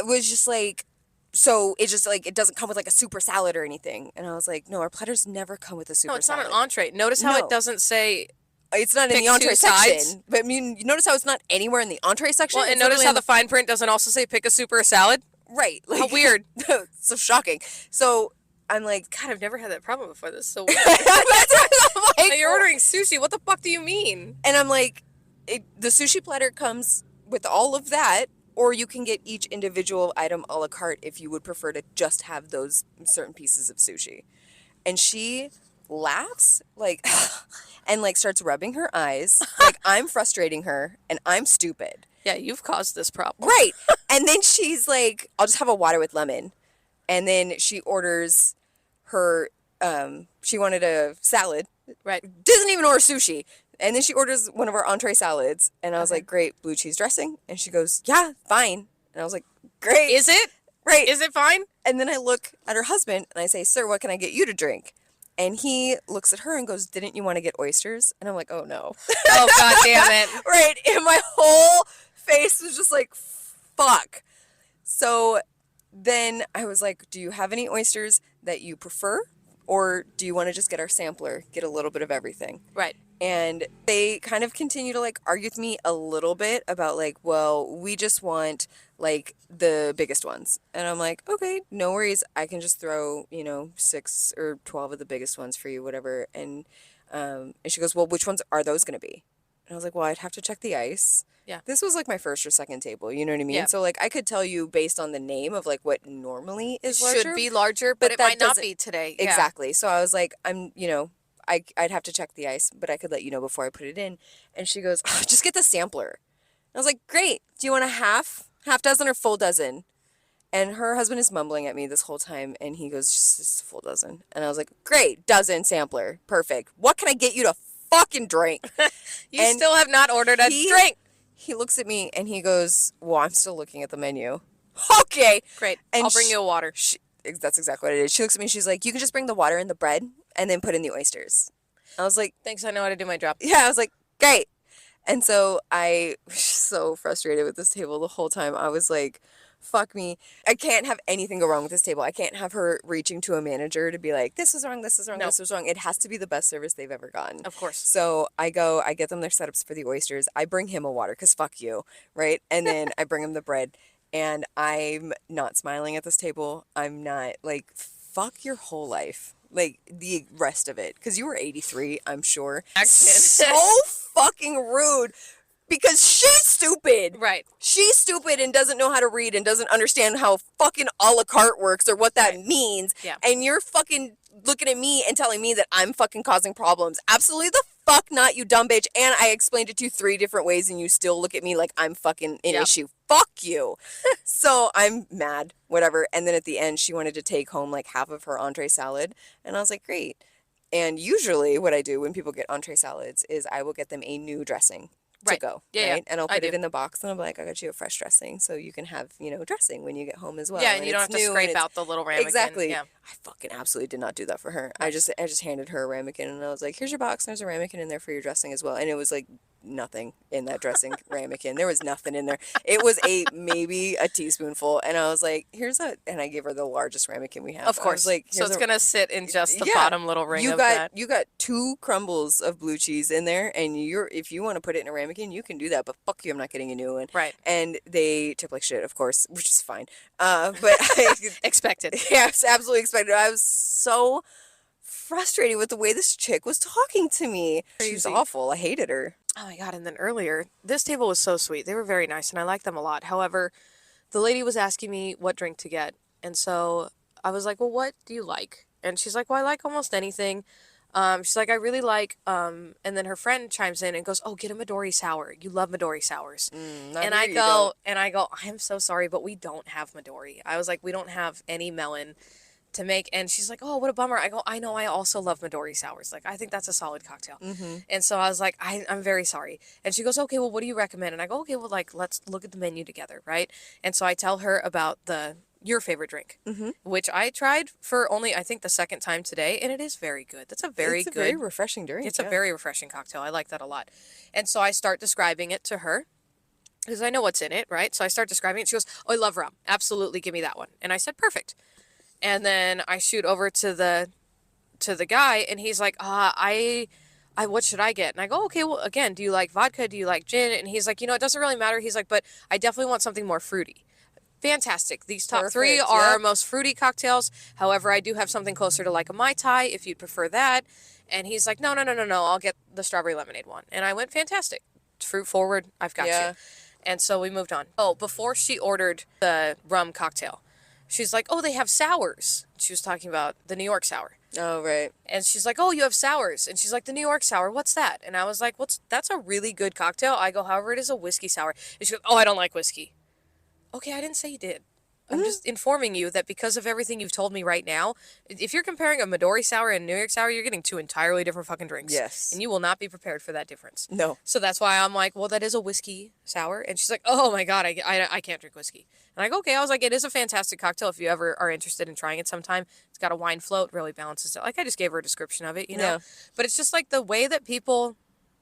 Speaker 1: was just like, so it just like, it doesn't come with like a super salad or anything. And I was like, no, our platters never come with a super
Speaker 2: No, it's
Speaker 1: salad.
Speaker 2: not an entree. Notice how
Speaker 1: No.
Speaker 2: it doesn't say.
Speaker 1: It's not in
Speaker 2: Pick
Speaker 1: the entree
Speaker 2: 2 sides.
Speaker 1: section. But I mean, you notice how it's not anywhere in the entree section?
Speaker 2: Well, and
Speaker 1: It's
Speaker 2: notice
Speaker 1: literally
Speaker 2: how
Speaker 1: in
Speaker 2: the fine print doesn't also say pick a soup or a salad.
Speaker 1: Right. Like,
Speaker 2: How weird.
Speaker 1: So shocking. So I'm like,
Speaker 2: God, I've never had that problem before. This is so weird.
Speaker 1: I'm like,
Speaker 2: You're ordering sushi. What the fuck do you mean?
Speaker 1: and I'm like, the sushi platter comes with all of that, or you can get each individual item a la carte if you would prefer to just have those certain pieces of sushi. And she laughs like and like starts rubbing her eyes like I'm frustrating her and I'm stupid.
Speaker 2: Yeah, you've caused this problem.
Speaker 1: Right. And then she's like, I'll just have a water with lemon. And then she orders her she wanted a salad.
Speaker 2: Right.
Speaker 1: Doesn't even order sushi. And then she orders one of our entree salads. And I was like, great, blue cheese dressing. And she goes, yeah, fine. And I was like, great.
Speaker 2: Is it?
Speaker 1: Right.
Speaker 2: Is it fine?
Speaker 1: And then I look at her husband and I say, sir, what can I get you to drink? And he looks at her and goes, didn't you want to get oysters? And I'm like, oh no.
Speaker 2: Oh, God damn it.
Speaker 1: Right. And my whole face was just like, fuck. So then I was like, do you have any oysters that you prefer? Or do you want to just get our sampler, get a little bit of everything?
Speaker 2: Right.
Speaker 1: And they kind of continue to like argue with me a little bit about like, well, we just want like the biggest ones. And I'm like, okay, no worries. I can just throw, 6 or 12 of the biggest ones for you, whatever. And she goes, well, which ones are those going to be? And I was like, well, I'd have to check the ice.
Speaker 2: Yeah.
Speaker 1: This was like my first or second table, you know what I mean?
Speaker 2: Yeah.
Speaker 1: So like I could tell you based on the name of like what normally is larger.
Speaker 2: Should be larger, but it
Speaker 1: that
Speaker 2: might not
Speaker 1: doesn't-
Speaker 2: be today. Yeah.
Speaker 1: Exactly. So I was like, I'd have to check the ice, but I could let you know before I put it in. And she goes, oh, just get the sampler. I was like, great. Do you want a half dozen or full dozen? And her husband is mumbling at me this whole time. And he goes, just a full dozen. And I was like, great, dozen sampler. Perfect. What can I get you to fucking drink?
Speaker 2: You
Speaker 1: And
Speaker 2: still have not ordered a drink.
Speaker 1: He looks at me and he goes, well, I'm still looking at the menu. Okay.
Speaker 2: Great.
Speaker 1: And
Speaker 2: I'll bring you a water.
Speaker 1: That's exactly what it is. She looks at me and she's like, you can just bring the water and the bread and then put in the oysters. I was like,
Speaker 2: Thanks, I know how to do my job.
Speaker 1: yeah, I was like, great. And so I was so frustrated with this table the whole time. I was like, fuck me. I can't have anything go wrong with this table. I can't have her reaching to a manager to be like, this is wrong, this is wrong,
Speaker 2: No.
Speaker 1: this is wrong. It has to be the best service they've ever gotten.
Speaker 2: Of course.
Speaker 1: So I get them their setups for the oysters. I bring him a water because fuck you, right? And then I bring him the bread. And I'm not smiling at this table. I'm not like, fuck your whole life. Like the rest of it. Because you were 83, I'm sure. So fucking rude. Because she's stupid.
Speaker 2: Right.
Speaker 1: She's stupid and doesn't know how to read and doesn't understand how fucking a la carte works or what that
Speaker 2: Right.
Speaker 1: means.
Speaker 2: Yeah.
Speaker 1: And you're fucking looking at me and telling me that I'm fucking causing problems. Absolutely the fuck not, you dumb bitch. And I explained it to you 3 different ways and you still look at me like I'm fucking an
Speaker 2: Yep.
Speaker 1: issue. Fuck you. So I'm mad, whatever. And then at the end, she wanted to take home like half of her entree salad. And I was like, great. And usually what I do when people get entree salads is I will get them a new dressing to
Speaker 2: Right.
Speaker 1: go.
Speaker 2: Yeah,
Speaker 1: right?
Speaker 2: yeah.
Speaker 1: And I'll
Speaker 2: I
Speaker 1: put it
Speaker 2: do.
Speaker 1: in the box and I'm like, I got you a fresh dressing so you can have, dressing when you get home as well.
Speaker 2: Yeah, and you don't have
Speaker 1: it's
Speaker 2: to
Speaker 1: new and
Speaker 2: scrape
Speaker 1: it's-
Speaker 2: out the little ramekin.
Speaker 1: Exactly.
Speaker 2: Yeah.
Speaker 1: I fucking absolutely did not do that for her. I just handed her a ramekin and I was like, here's your box and there's a ramekin in there for your dressing as well. And it was like nothing in that dressing ramekin. There was nothing in there. It was maybe a teaspoonful, and I was like, and I gave her the largest ramekin we have.
Speaker 2: Of course.
Speaker 1: Like,
Speaker 2: so it's gonna sit in just the
Speaker 1: yeah,
Speaker 2: bottom little ring of that.
Speaker 1: You got 2 crumbles of blue cheese in there, and if you want to put it in a ramekin, you can do that. But fuck you, I'm not getting a new one.
Speaker 2: Right.
Speaker 1: And they tip like shit, of course, which is fine. But I
Speaker 2: Expected.
Speaker 1: Yeah, it's absolutely expected. I was so frustrated with the way this chick was talking to me. She was
Speaker 2: Crazy.
Speaker 1: awful. I hated her.
Speaker 2: Oh my God. And then earlier, this table was so sweet. They were very nice and I liked them a lot. However, the lady was asking me what drink to get. And so I was like, well, what do you like? And she's like, well, I like almost anything. She's like, I really like, and then her friend chimes in and goes, oh, get a Midori sour. You love Midori sours. And I go, I am so sorry, but we don't have Midori. I was like, we don't have any melon to make. And she's like, oh, what a bummer. I go, I know, I also love Midori sours. Like, I think that's a solid cocktail. And so I was like, I'm very sorry. And she goes, okay, well, what do you recommend? And I go, okay, well, like, let's look at the menu together, right? And so I tell her about your favorite drink, which I tried for only, I think, the second time today, and it is very good. That's a very
Speaker 1: It's a very refreshing drink.
Speaker 2: It's a very refreshing cocktail. I like that a lot. And so I start describing it to her, because I know what's in it, right? So I start describing it. She goes, oh, I love rum. Absolutely, give me that one. And I said, perfect. And then I shoot over to the guy, and he's like, I what should I get? And I go, okay, well, again, do you like vodka? Do you like gin? And he's like, it doesn't really matter. He's like, but I definitely want something more fruity. Fantastic. These top 3 are our most fruity cocktails. However, I do have something closer to like a Mai Tai if you'd prefer that. And he's like, no, I'll get the strawberry lemonade one. And I went, fantastic. Fruit forward. I've got you. And so we moved on. Oh, before she ordered the rum cocktail, she's like, oh, they have sours. She was talking about the New York sour.
Speaker 1: Oh, right.
Speaker 2: And she's like, oh, you have sours. And she's like, the New York sour, what's that? And I was like, that's a really good cocktail. I go, however, it is a whiskey sour. And she goes, oh, I don't like whiskey. Okay, I didn't say you did. I'm just informing you that because of everything you've told me right now, if you're comparing a Midori sour and New York sour, you're getting 2 entirely different fucking drinks.
Speaker 1: Yes.
Speaker 2: And you will not be prepared for that difference.
Speaker 1: No.
Speaker 2: So that's why I'm like, well, that is a whiskey sour. And she's like, oh my God, I can't drink whiskey. And I go, okay. I was like, it is a fantastic cocktail if you ever are interested in trying it sometime. It's got a wine float, really balances it. Like, I just gave her a description of it,
Speaker 1: Yeah.
Speaker 2: But it's just like the way that people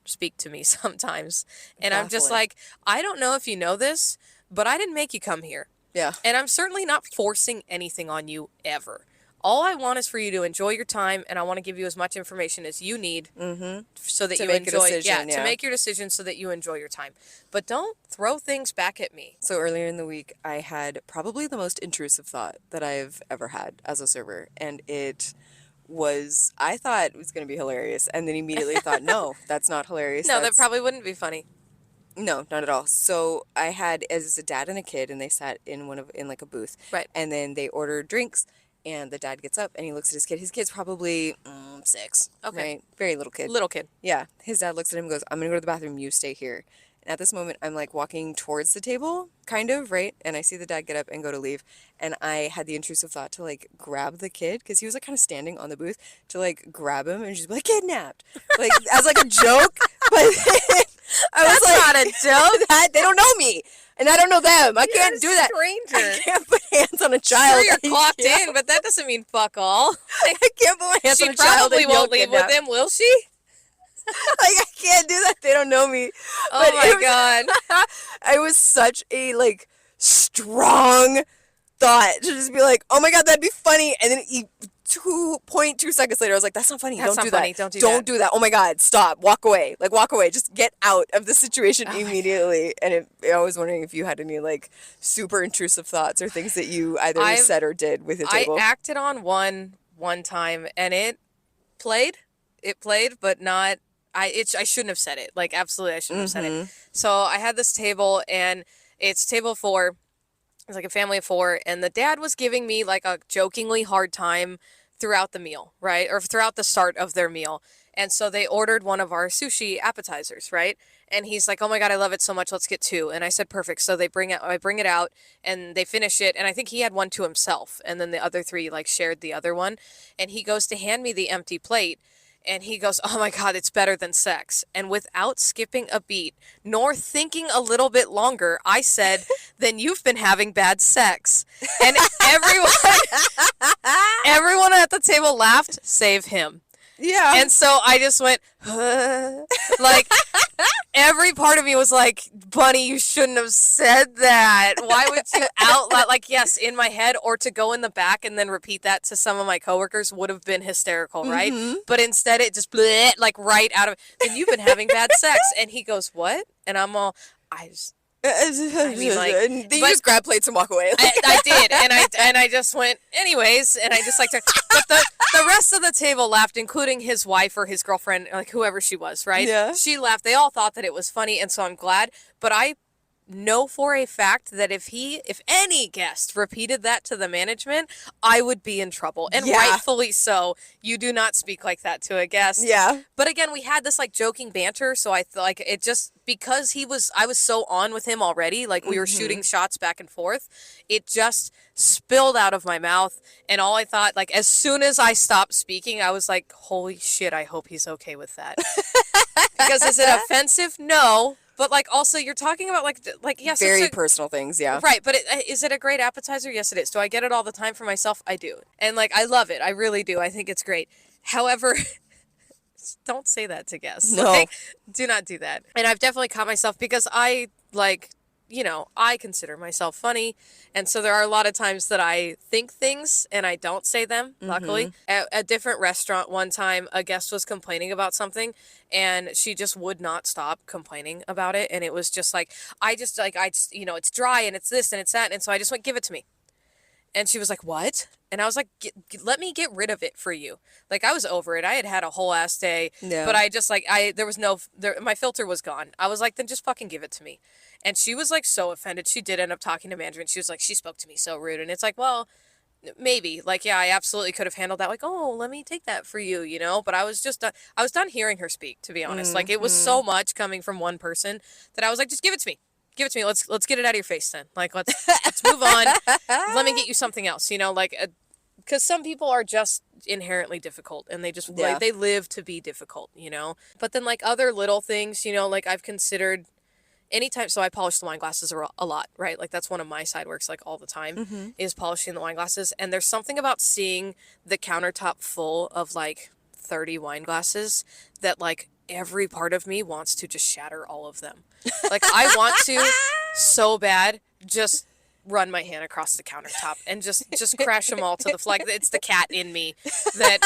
Speaker 2: speak to me sometimes. And I'm just like, I don't know if you know this, but I didn't make you come here.
Speaker 1: Yeah.
Speaker 2: And I'm certainly not forcing anything on you ever. All I want is for you to enjoy your time, and I want to give you as much information as you need so that you enjoy. To make your decision so that you enjoy your time. But don't throw things back at me.
Speaker 1: So earlier in the week, I had probably the most intrusive thought that I've ever had as a server, and I thought it was going to be hilarious, and then immediately thought, no, that's not hilarious.
Speaker 2: No, that probably wouldn't be funny.
Speaker 1: No, not at all. So I had as a dad and a kid, and they sat in like a booth,
Speaker 2: right?
Speaker 1: And then they ordered drinks, and the dad gets up and he looks at his kid. His kid's probably 6.
Speaker 2: Okay,
Speaker 1: right? Very little kid.
Speaker 2: Little kid.
Speaker 1: Yeah. His dad looks at him and goes, "I'm gonna go to the bathroom. You stay here." And at this moment, I'm like walking towards the table, kind of, right? And I see the dad get up and go to leave. And I had the intrusive thought to like grab the kid, because he was like kind of standing on the booth, to like grab him and just be like, kidnapped. Like, as like a joke. But I was like,
Speaker 2: not a joke.
Speaker 1: They don't know me. And I don't know them. I can't do that.
Speaker 2: Stranger.
Speaker 1: I can't put hands on a child.
Speaker 2: Sure, you're clocked in, but that doesn't mean fuck all.
Speaker 1: I can't put my hands on a child.
Speaker 2: She probably won't leave with him, will she?
Speaker 1: Like, I can't do that. They don't know me.
Speaker 2: Oh my God.
Speaker 1: I was such a like strong thought to just be like, oh my God, that'd be funny. And then 2.2 seconds later, I was like, that's not funny.
Speaker 2: Don't do that.
Speaker 1: Don't do that. Oh my God, stop. Walk away. Like, walk away. Just get out of the situation immediately. And I was wondering if you had any like super intrusive thoughts or things that you either said or did with the table.
Speaker 2: I acted on one time, and it played, but not. I shouldn't have said it. Like, absolutely, I shouldn't have said it. So I had this table, and it's table 4. It's like a family of 4, and the dad was giving me like a jokingly hard time throughout the meal, right? Or throughout the start of their meal. And so they ordered one of our sushi appetizers, right? And he's like, oh my God, I love it so much. Let's get 2. And I said, perfect. So I bring it out, and they finish it. And I think he had one to himself. And then the other 3 like shared the other one. And he goes to hand me the empty plate. And he goes, oh my God, it's better than sex. And without skipping a beat, nor thinking a little bit longer, I said, then you've been having bad sex. And everyone at the table laughed, save him.
Speaker 1: Yeah.
Speaker 2: And so I just went, like, every part of me was like, Bunny, you shouldn't have said that. Why would you out loud? Like, yes, in my head, or to go in the back and then repeat that to some of my coworkers would have been hysterical, right? But instead it just, bleh, like, right out of, and you've been having bad sex. And he goes, what? And I'm all, I mean, like,
Speaker 1: then you just grab plates and walk away.
Speaker 2: I did, and I just went, anyways, and I just like to, but the rest of the table laughed, including his wife or his girlfriend, like whoever she was, right?
Speaker 1: Yeah.
Speaker 2: She laughed. They all thought that it was funny, and so I'm glad. But I know for a fact that if any guest repeated that to the management, I would be in trouble, and rightfully so. You do not speak like that to a guest.
Speaker 1: Yeah.
Speaker 2: But again, we had this like joking banter, so I like it just because I was so on with him already, like we were shooting shots back and forth, it just spilled out of my mouth, and all I thought, like as soon as I stopped speaking, I was like, holy shit, I hope he's okay with that. Because is it offensive? No. But, like, also, you're talking about, like yes,
Speaker 1: very personal things, yeah.
Speaker 2: Right, but is it a great appetizer? Yes, it is. Do I get it all the time for myself? I do. And, like, I love it. I really do. I think it's great. However, don't say that to guests.
Speaker 1: No.
Speaker 2: Okay? Do not do that. And I've definitely caught myself because I, like, you know, I consider myself funny. And so there are a lot of times that I think things and I don't say them, luckily. At a different restaurant one time, a guest was complaining about something and she just would not stop complaining about it. And it was just like, you know, it's dry and it's this and it's that. And so I just went, give it to me. And she was like, what? And I was like, let me get rid of it for you. Like, I was over it. I had a whole ass day.
Speaker 1: Yeah.
Speaker 2: But I just, like, my filter was gone. I was like, then just fucking give it to me. And she was, like, so offended. She did end up talking to management. She was like, she spoke to me so rude. And it's like, well, maybe. Like, yeah, I absolutely could have handled that. Like, oh, let me take that for you, you know? But I was just, I was done hearing her speak, to be honest. Like, it was so much coming from one person that I was like, just give it to me. Give it to me. Let's get it out of your face then. Like, let's move on. Let me get you something else, you know, like, because some people are just inherently difficult and they just, like, they live to be difficult, you know? But then, like, other little things, you know, like, I've considered anytime, so I polish the wine glasses a lot, right? Like, that's one of my side works, like, all the time, is polishing the wine glasses. And there's something about seeing the countertop full of, like, 30 wine glasses that, like, every part of me wants to just shatter all of them. Like, I want to so bad just run my hand across the countertop and just crash them all to the floor. Like, it's the cat in me that,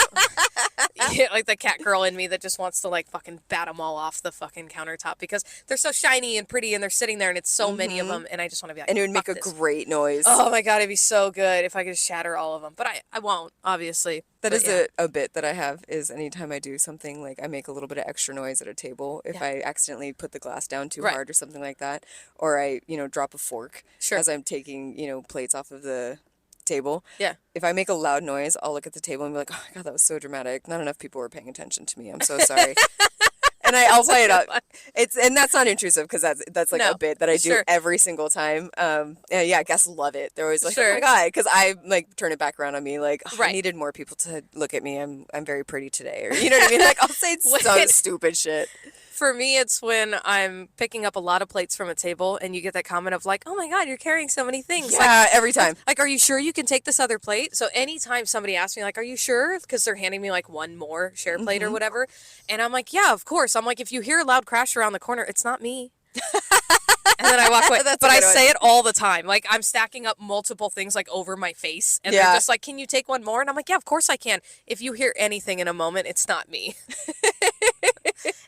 Speaker 2: like the cat girl in me that just wants to, like, fucking bat them all off the fucking countertop because they're so shiny and pretty and they're sitting there and it's so many of them and I just want to be like,
Speaker 1: and it would make a
Speaker 2: this.
Speaker 1: great noise.
Speaker 2: Oh my God, it'd be so good if I could shatter all of them. But I won't, obviously.
Speaker 1: That
Speaker 2: But
Speaker 1: is
Speaker 2: yeah.
Speaker 1: a bit that I have is anytime I do something, like I make a little bit of extra noise at a table if I accidentally put the glass down too hard or something like that, or I, you know, drop a fork as I'm taking, you know, plates off of the table.
Speaker 2: Yeah.
Speaker 1: If I make a loud noise, I'll look at the table and be like, oh my God, that was so dramatic. Not enough people were paying attention to me. I'm so sorry. And I'll play it up. And that's not intrusive because that's like a bit that I do every single time. Yeah, guests love it. They're always like, oh my God, because I like turn it back around on me. Like, I needed more people to look at me. I'm very pretty today, or you know what I mean? Like, I'll say some stupid shit.
Speaker 2: For me, it's when I'm picking up a lot of plates from a table and you get that comment of like, oh my God, you're carrying so many things.
Speaker 1: Yeah,
Speaker 2: like,
Speaker 1: every time.
Speaker 2: Like, are you sure you can take this other plate? So anytime somebody asks me like, are you sure? Because they're handing me like one more share plate or whatever. And I'm like, yeah, of course. I'm like, if you hear a loud crash around the corner, it's not me. And then I walk away. But I say it all the time. Like, I'm stacking up multiple things like over my face. And they're just like, can you take one more? And I'm like, yeah, of course I can. If you hear anything in a moment, it's not me.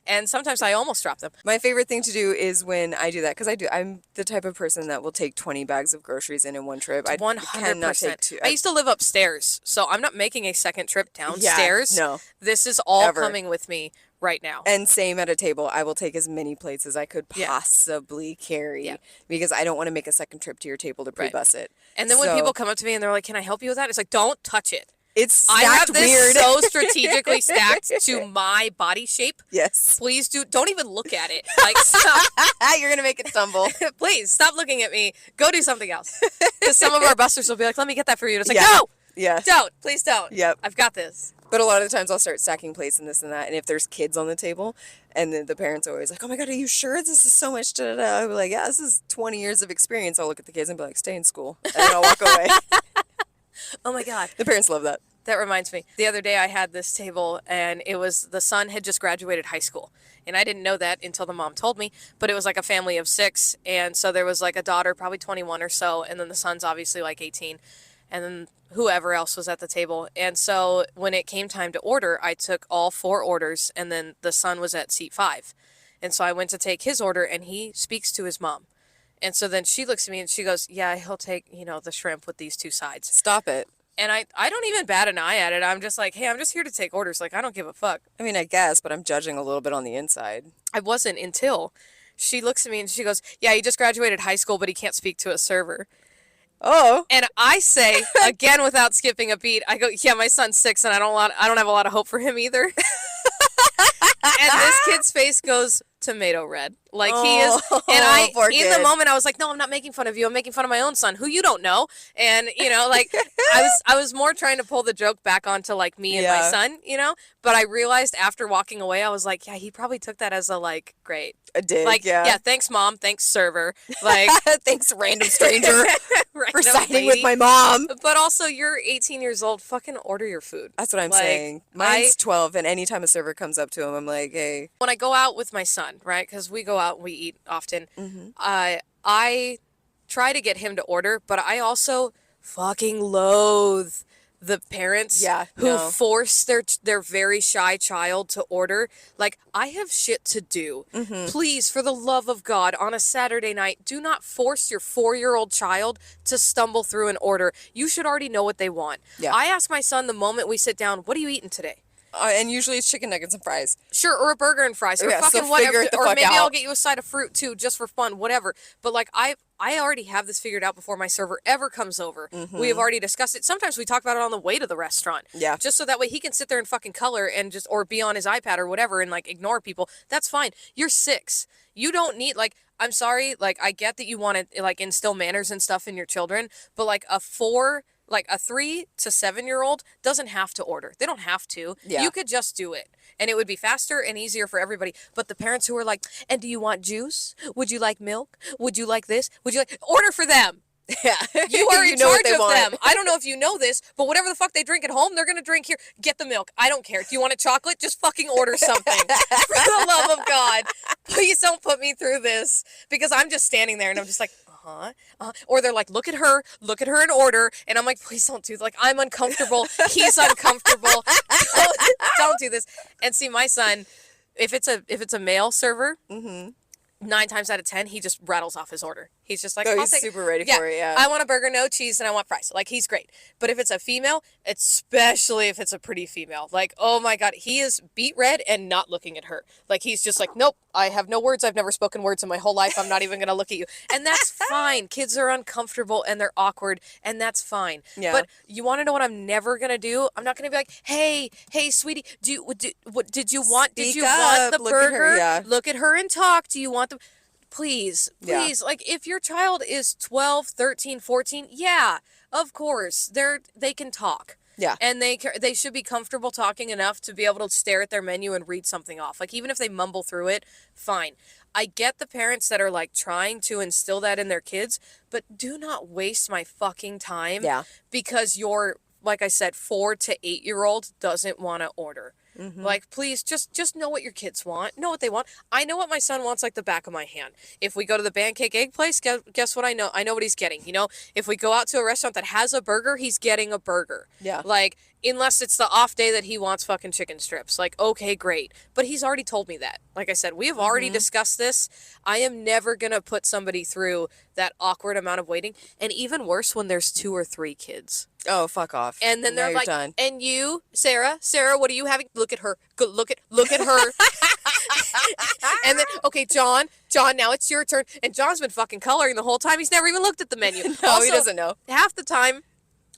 Speaker 2: And sometimes I almost drop them.
Speaker 1: My favorite thing to do is when I do that, because I'm the type of person that will take 20 bags of groceries in one trip. I
Speaker 2: 100%.
Speaker 1: take two.
Speaker 2: I used to live upstairs, so I'm not making a second trip downstairs.
Speaker 1: No.
Speaker 2: This is all coming with me right now.
Speaker 1: And same at a table. I will take as many plates as I could possibly carry because I don't want to make a second trip to your table to pre-bus it.
Speaker 2: And then when people come up to me and they're like, can I help you with that? It's like, don't touch it.
Speaker 1: It's stacked
Speaker 2: I have this
Speaker 1: weird.
Speaker 2: so strategically stacked to my body shape.
Speaker 1: Yes.
Speaker 2: Please don't even look at it. Like, stop.
Speaker 1: You're going to make it stumble.
Speaker 2: Please, stop looking at me. Go do something else. Because some of our busters will be like, let me get that for you. And it's like, no!
Speaker 1: Yeah.
Speaker 2: Don't. Please don't.
Speaker 1: Yep.
Speaker 2: I've got this.
Speaker 1: But a lot of the times I'll start stacking plates and this and that. And if there's kids on the table, and then the parents are always like, oh my God, are you sure this is so much? I'll be like, yeah, this is 20 years of experience. I'll look at the kids and be like, stay in school. And then I'll walk away.
Speaker 2: Oh my God.
Speaker 1: The parents love that.
Speaker 2: That reminds me. The other day I had this table and it was the son had just graduated high school. And I didn't know that until the mom told me, but it was like a family of 6. And so there was like a daughter, probably 21 or so. And then the son's obviously like 18. And then whoever else was at the table. And so when it came time to order, I took all 4 orders and then the son was at seat 5. And so I went to take his order and he speaks to his mom. And so then she looks at me and she goes, yeah, he'll take, the shrimp with these 2 sides.
Speaker 1: Stop it.
Speaker 2: And I don't even bat an eye at it. I'm just like, hey, I'm just here to take orders. Like, I don't give a fuck.
Speaker 1: I mean, I guess, but I'm judging a little bit on the inside.
Speaker 2: I wasn't until she looks at me and she goes, yeah, he just graduated high school, but he can't speak to a server.
Speaker 1: Oh.
Speaker 2: And I say, again, without skipping a beat, I go, yeah, my son's 6 and I don't have a lot of hope for him either. And this kid's face goes tomato red. Like he is. And in the moment I was like, no, I'm not making fun of you. I'm making fun of my own son who you don't know. And, like I was more trying to pull the joke back onto like me and my son, but I realized after walking away, I was like, yeah, he probably took that as a like, great.
Speaker 1: A dig,
Speaker 2: like, yeah, thanks mom. Thanks server. Like,
Speaker 1: thanks random stranger for siding
Speaker 2: lady.
Speaker 1: with my mom.
Speaker 2: But also you're 18 years old. Fucking order your food.
Speaker 1: That's what I'm saying. Mine's 12 and anytime a server comes up to him, I'm like, hey.
Speaker 2: When I go out with my son, right? Because we go out and we eat often.
Speaker 1: Mm-hmm.
Speaker 2: I try to get him to order, but I also fucking loathe the parents who force their very shy child to order. Like, I have shit to do. Mm-hmm. Please, for the love of God, on a Saturday night, do not force your 4-year-old child to stumble through an order. You should already know what they want. Yeah. I ask my son the moment we sit down, what are you eating today?
Speaker 1: And usually it's chicken nuggets and fries.
Speaker 2: Sure, or a burger and fries, or fucking whatever. Or maybe I'll get you a side of fruit too, just for fun, whatever. But like I already have this figured out before my server ever comes over. Mm-hmm. We have already discussed it. Sometimes we talk about it on the way to the restaurant. Yeah. Just so that way he can sit there and fucking color and or be on his iPad or whatever and like ignore people. That's fine. You're 6. You don't need I'm sorry, I get that you want to instill manners and stuff in your children, but a 3 to 7-year-old doesn't have to order. They don't have to. Yeah. You could just do it. And it would be faster and easier for everybody. But the parents who are like, and do you want juice? Would you like milk? Would you like this? Order for them. Yeah. You are in charge of them. I don't know if you know this, but whatever the fuck they drink at home, they're going to drink here. Get the milk. I don't care. Do you want a chocolate? Just fucking order something. For the love of God. Please don't put me through this. Because I'm just standing there and I'm just like, or they're like, look at her and order. And I'm like, please don't do this. I'm uncomfortable. He's uncomfortable. Don't do this. And see, my son, if it's a male server, 9 times out of 10, he just rattles off his order. He's just like,
Speaker 1: he's super ready for it, yeah.
Speaker 2: I want a burger, no cheese, and I want fries. He's great. But if it's a female, especially if it's a pretty female, oh my God, he is beet red and not looking at her. He's just like, nope, I have no words. I've never spoken words in my whole life. I'm not even going to look at you. And that's fine. Kids are uncomfortable and they're awkward, and that's fine. Yeah. But you want to know what I'm never going to do? I'm not going to be like, hey, sweetie, did you want the burger? Look at her and talk. Do you want the... Please, if your child is 12, 13, 14, yeah, of course, they can talk. Yeah. And they should be comfortable talking enough to be able to stare at their menu and read something off. Even if they mumble through it, fine. I get the parents that are trying to instill that in their kids, but do not waste my fucking time because your, like I said, 4 to 8-year-old doesn't want to order. Mm-hmm. Please, just know what your kids want. Know what they want. I know what my son wants like the back of my hand. If we go to the pancake egg place, guess what I know? I know what he's getting. If we go out to a restaurant that has a burger, he's getting a burger. Yeah. Unless it's the off day that he wants fucking chicken strips. Okay, great. But he's already told me that. Like I said, we have already discussed this. I am never going to put somebody through that awkward amount of waiting. And even worse when there's 2 or 3 kids.
Speaker 1: Oh, fuck off.
Speaker 2: And then they're like, done. And you, Sarah, what are you having? Look at her. Look at her. And then, okay, John, now it's your turn. And John's been fucking coloring the whole time. He's never even looked at the menu.
Speaker 1: No, also, he doesn't know.
Speaker 2: Half the time,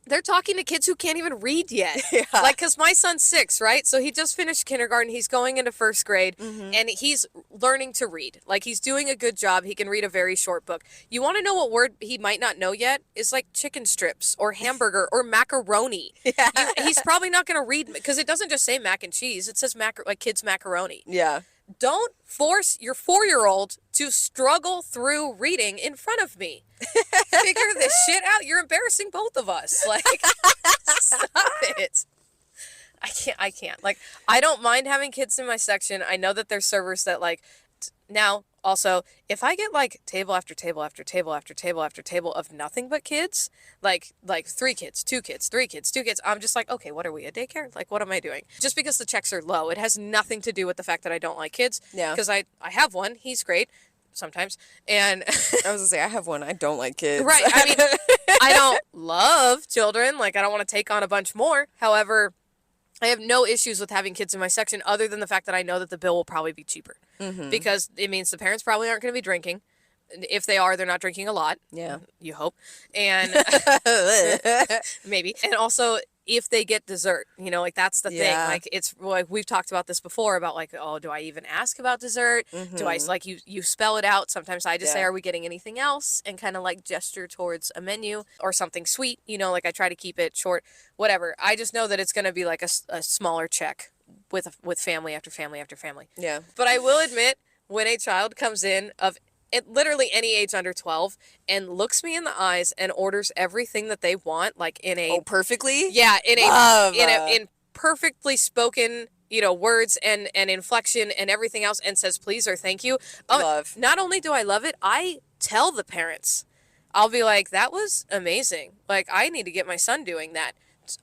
Speaker 2: they're talking to kids who can't even read yet. Yeah. Because my son's 6, right? So he just finished kindergarten. He's going into 1st grade, and he's learning to read. He's doing a good job. He can read a very short book. You want to know what word he might not know yet? Is chicken strips or hamburger or macaroni. Yeah. He's probably not going to read, because it doesn't just say mac and cheese. It says kids macaroni. Yeah. Don't force your 4-year-old to struggle through reading in front of me. Figure this shit out. You're embarrassing both of us. Stop it. I can't. Like, I don't mind having kids in my section. I know that there's servers that like now also, if I get like table after table after table after table after table of nothing but kids, like 3 kids, 2 kids, 3 kids, 2 kids, I'm just like, okay, what are we, a daycare? Like, what am I doing? Just because the checks are low, it has nothing to do with the fact that I don't like kids.
Speaker 1: Yeah.
Speaker 2: Because I have one. He's great sometimes. And
Speaker 1: I was gonna say, I have one. I don't like kids.
Speaker 2: right. I mean, I don't love children. Like, I don't want to take on a bunch more. However, I have no issues with having kids in my section other than the fact that I know that the bill will probably be cheaper. Because it means the parents probably aren't going to be drinking. If they are, they're not drinking a lot.
Speaker 1: Yeah.
Speaker 2: You hope. And maybe. And also, if they get dessert, you know, like that's the thing. Like, it's like we've talked about this before about like, oh, do I even ask about dessert? Do I like you spell it out? Sometimes I just say, are we getting anything else? And kind of like gesture towards a menu or something sweet. You know, like I try to keep it short, whatever. I just know that it's going to be like a smaller check with family after family after family.
Speaker 1: Yeah.
Speaker 2: But I will admit, when a child comes in of literally any age under 12 and looks me in the eyes and orders everything that they want, like in a
Speaker 1: perfectly?
Speaker 2: Yeah,
Speaker 1: Love.
Speaker 2: in perfectly spoken, you know, words and inflection and everything else, and says please or thank you.
Speaker 1: Love.
Speaker 2: Not only do I love it, I tell the parents. I'll be like, that was amazing. Like, I need to get my son doing that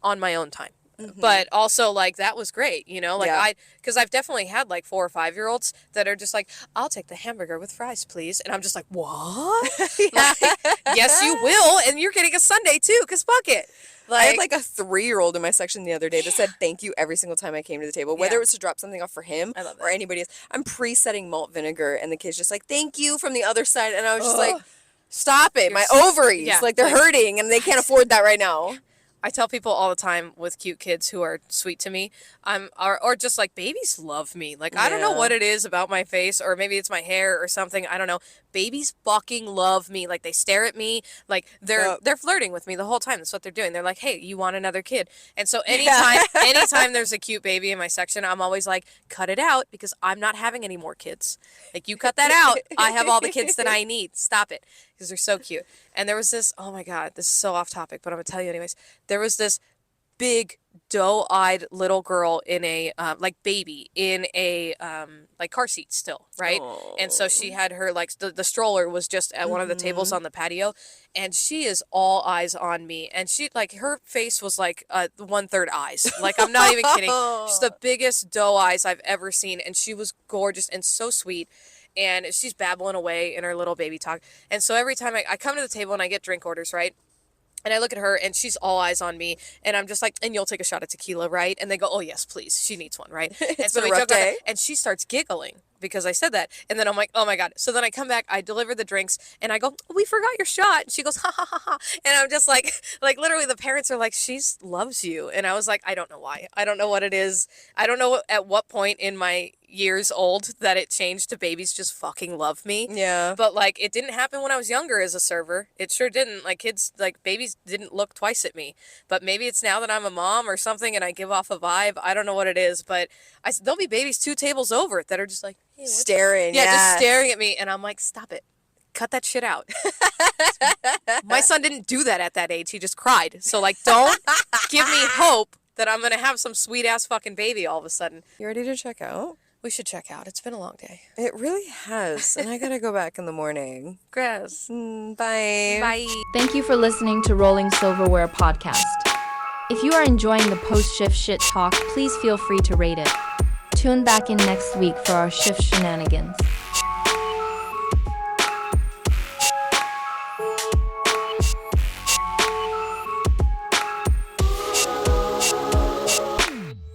Speaker 2: on my own time. But also, like, that was great, you know? Like, because I've definitely had, like, 4 or 5-year-olds that are just like, I'll take the hamburger with fries, please. And I'm just like, what? Like, yes, you will. And you're getting a sundae, too, because fuck it.
Speaker 1: Like, I had like a 3-year-old in my section the other day that said thank you every single time I came to the table, whether it was to drop something off for him or anybody else. I'm pre-setting malt vinegar, and the kid's just like, thank you from the other side. And I was just like, stop it. My ovaries. Like, they're hurting, and they can't afford that right now.
Speaker 2: I tell people all the time with cute kids who are sweet to me, or just like babies love me. Like, I don't know what it is about my face, or maybe it's my hair or something. I don't know. Babies fucking love me. Like, they stare at me. Like, they're flirting with me the whole time. That's what they're doing. They're like, hey, you want another kid? And so anytime there's a cute baby in my section, I'm always like, cut it out, because I'm not having any more kids. Like, you cut that out. I have all the kids that I need. Stop it. Because they're so cute. And there was this, oh my God, this is so off topic, but I'm going to tell you anyways. There was this big doe-eyed little girl in a, like, baby in a, like, car seat still, right?
Speaker 1: Aww.
Speaker 2: And so she had her, like, the stroller was just at one of the tables on the patio, and she is all eyes on me. And she, like, her face was like 1/3 eyes. Like, I'm not even kidding. Just the biggest doe eyes I've ever seen. And she was gorgeous and so sweet. And she's babbling away in her little baby talk. And so every time I come to the table and I get drink orders, right? And I look at her and she's all eyes on me. And I'm just like, and you'll take a shot of tequila, right? And they go, oh, yes, please. She needs one, right? And so we joke about that. And she starts giggling because I said that. And then I'm like, oh my God. So then I come back, I deliver the drinks, and I go, we forgot your shot. And she goes, ha ha ha ha. And I'm just like literally the parents are like, she loves you. And I was like, I don't know why. I don't know what it is. I don't know at what point in my years old that it changed to babies just fucking love me.
Speaker 1: Yeah.
Speaker 2: But like, it didn't happen when I was younger as a server. It sure didn't. Like, kids, like, babies didn't look twice at me. But maybe it's now that I'm a mom or something and I give off a vibe. I don't know what it is, but there'll be babies 2 tables over that are just like, hey,
Speaker 1: staring.
Speaker 2: just staring at me. And I'm like, stop it. Cut that shit out. My son didn't do that at that age. He just cried. So, like, don't give me hope that I'm going to have some sweet ass fucking baby all of a sudden.
Speaker 1: You ready to check out?
Speaker 2: We should check out. It's been a long day.
Speaker 1: It really has. And I gotta go back in the morning.
Speaker 2: Gross.
Speaker 1: Bye.
Speaker 2: Bye.
Speaker 4: Thank you for listening to Rolling Silverware Podcast. If you are enjoying the post-shift shit talk, please feel free to rate it. Tune back in next week for our shift shenanigans.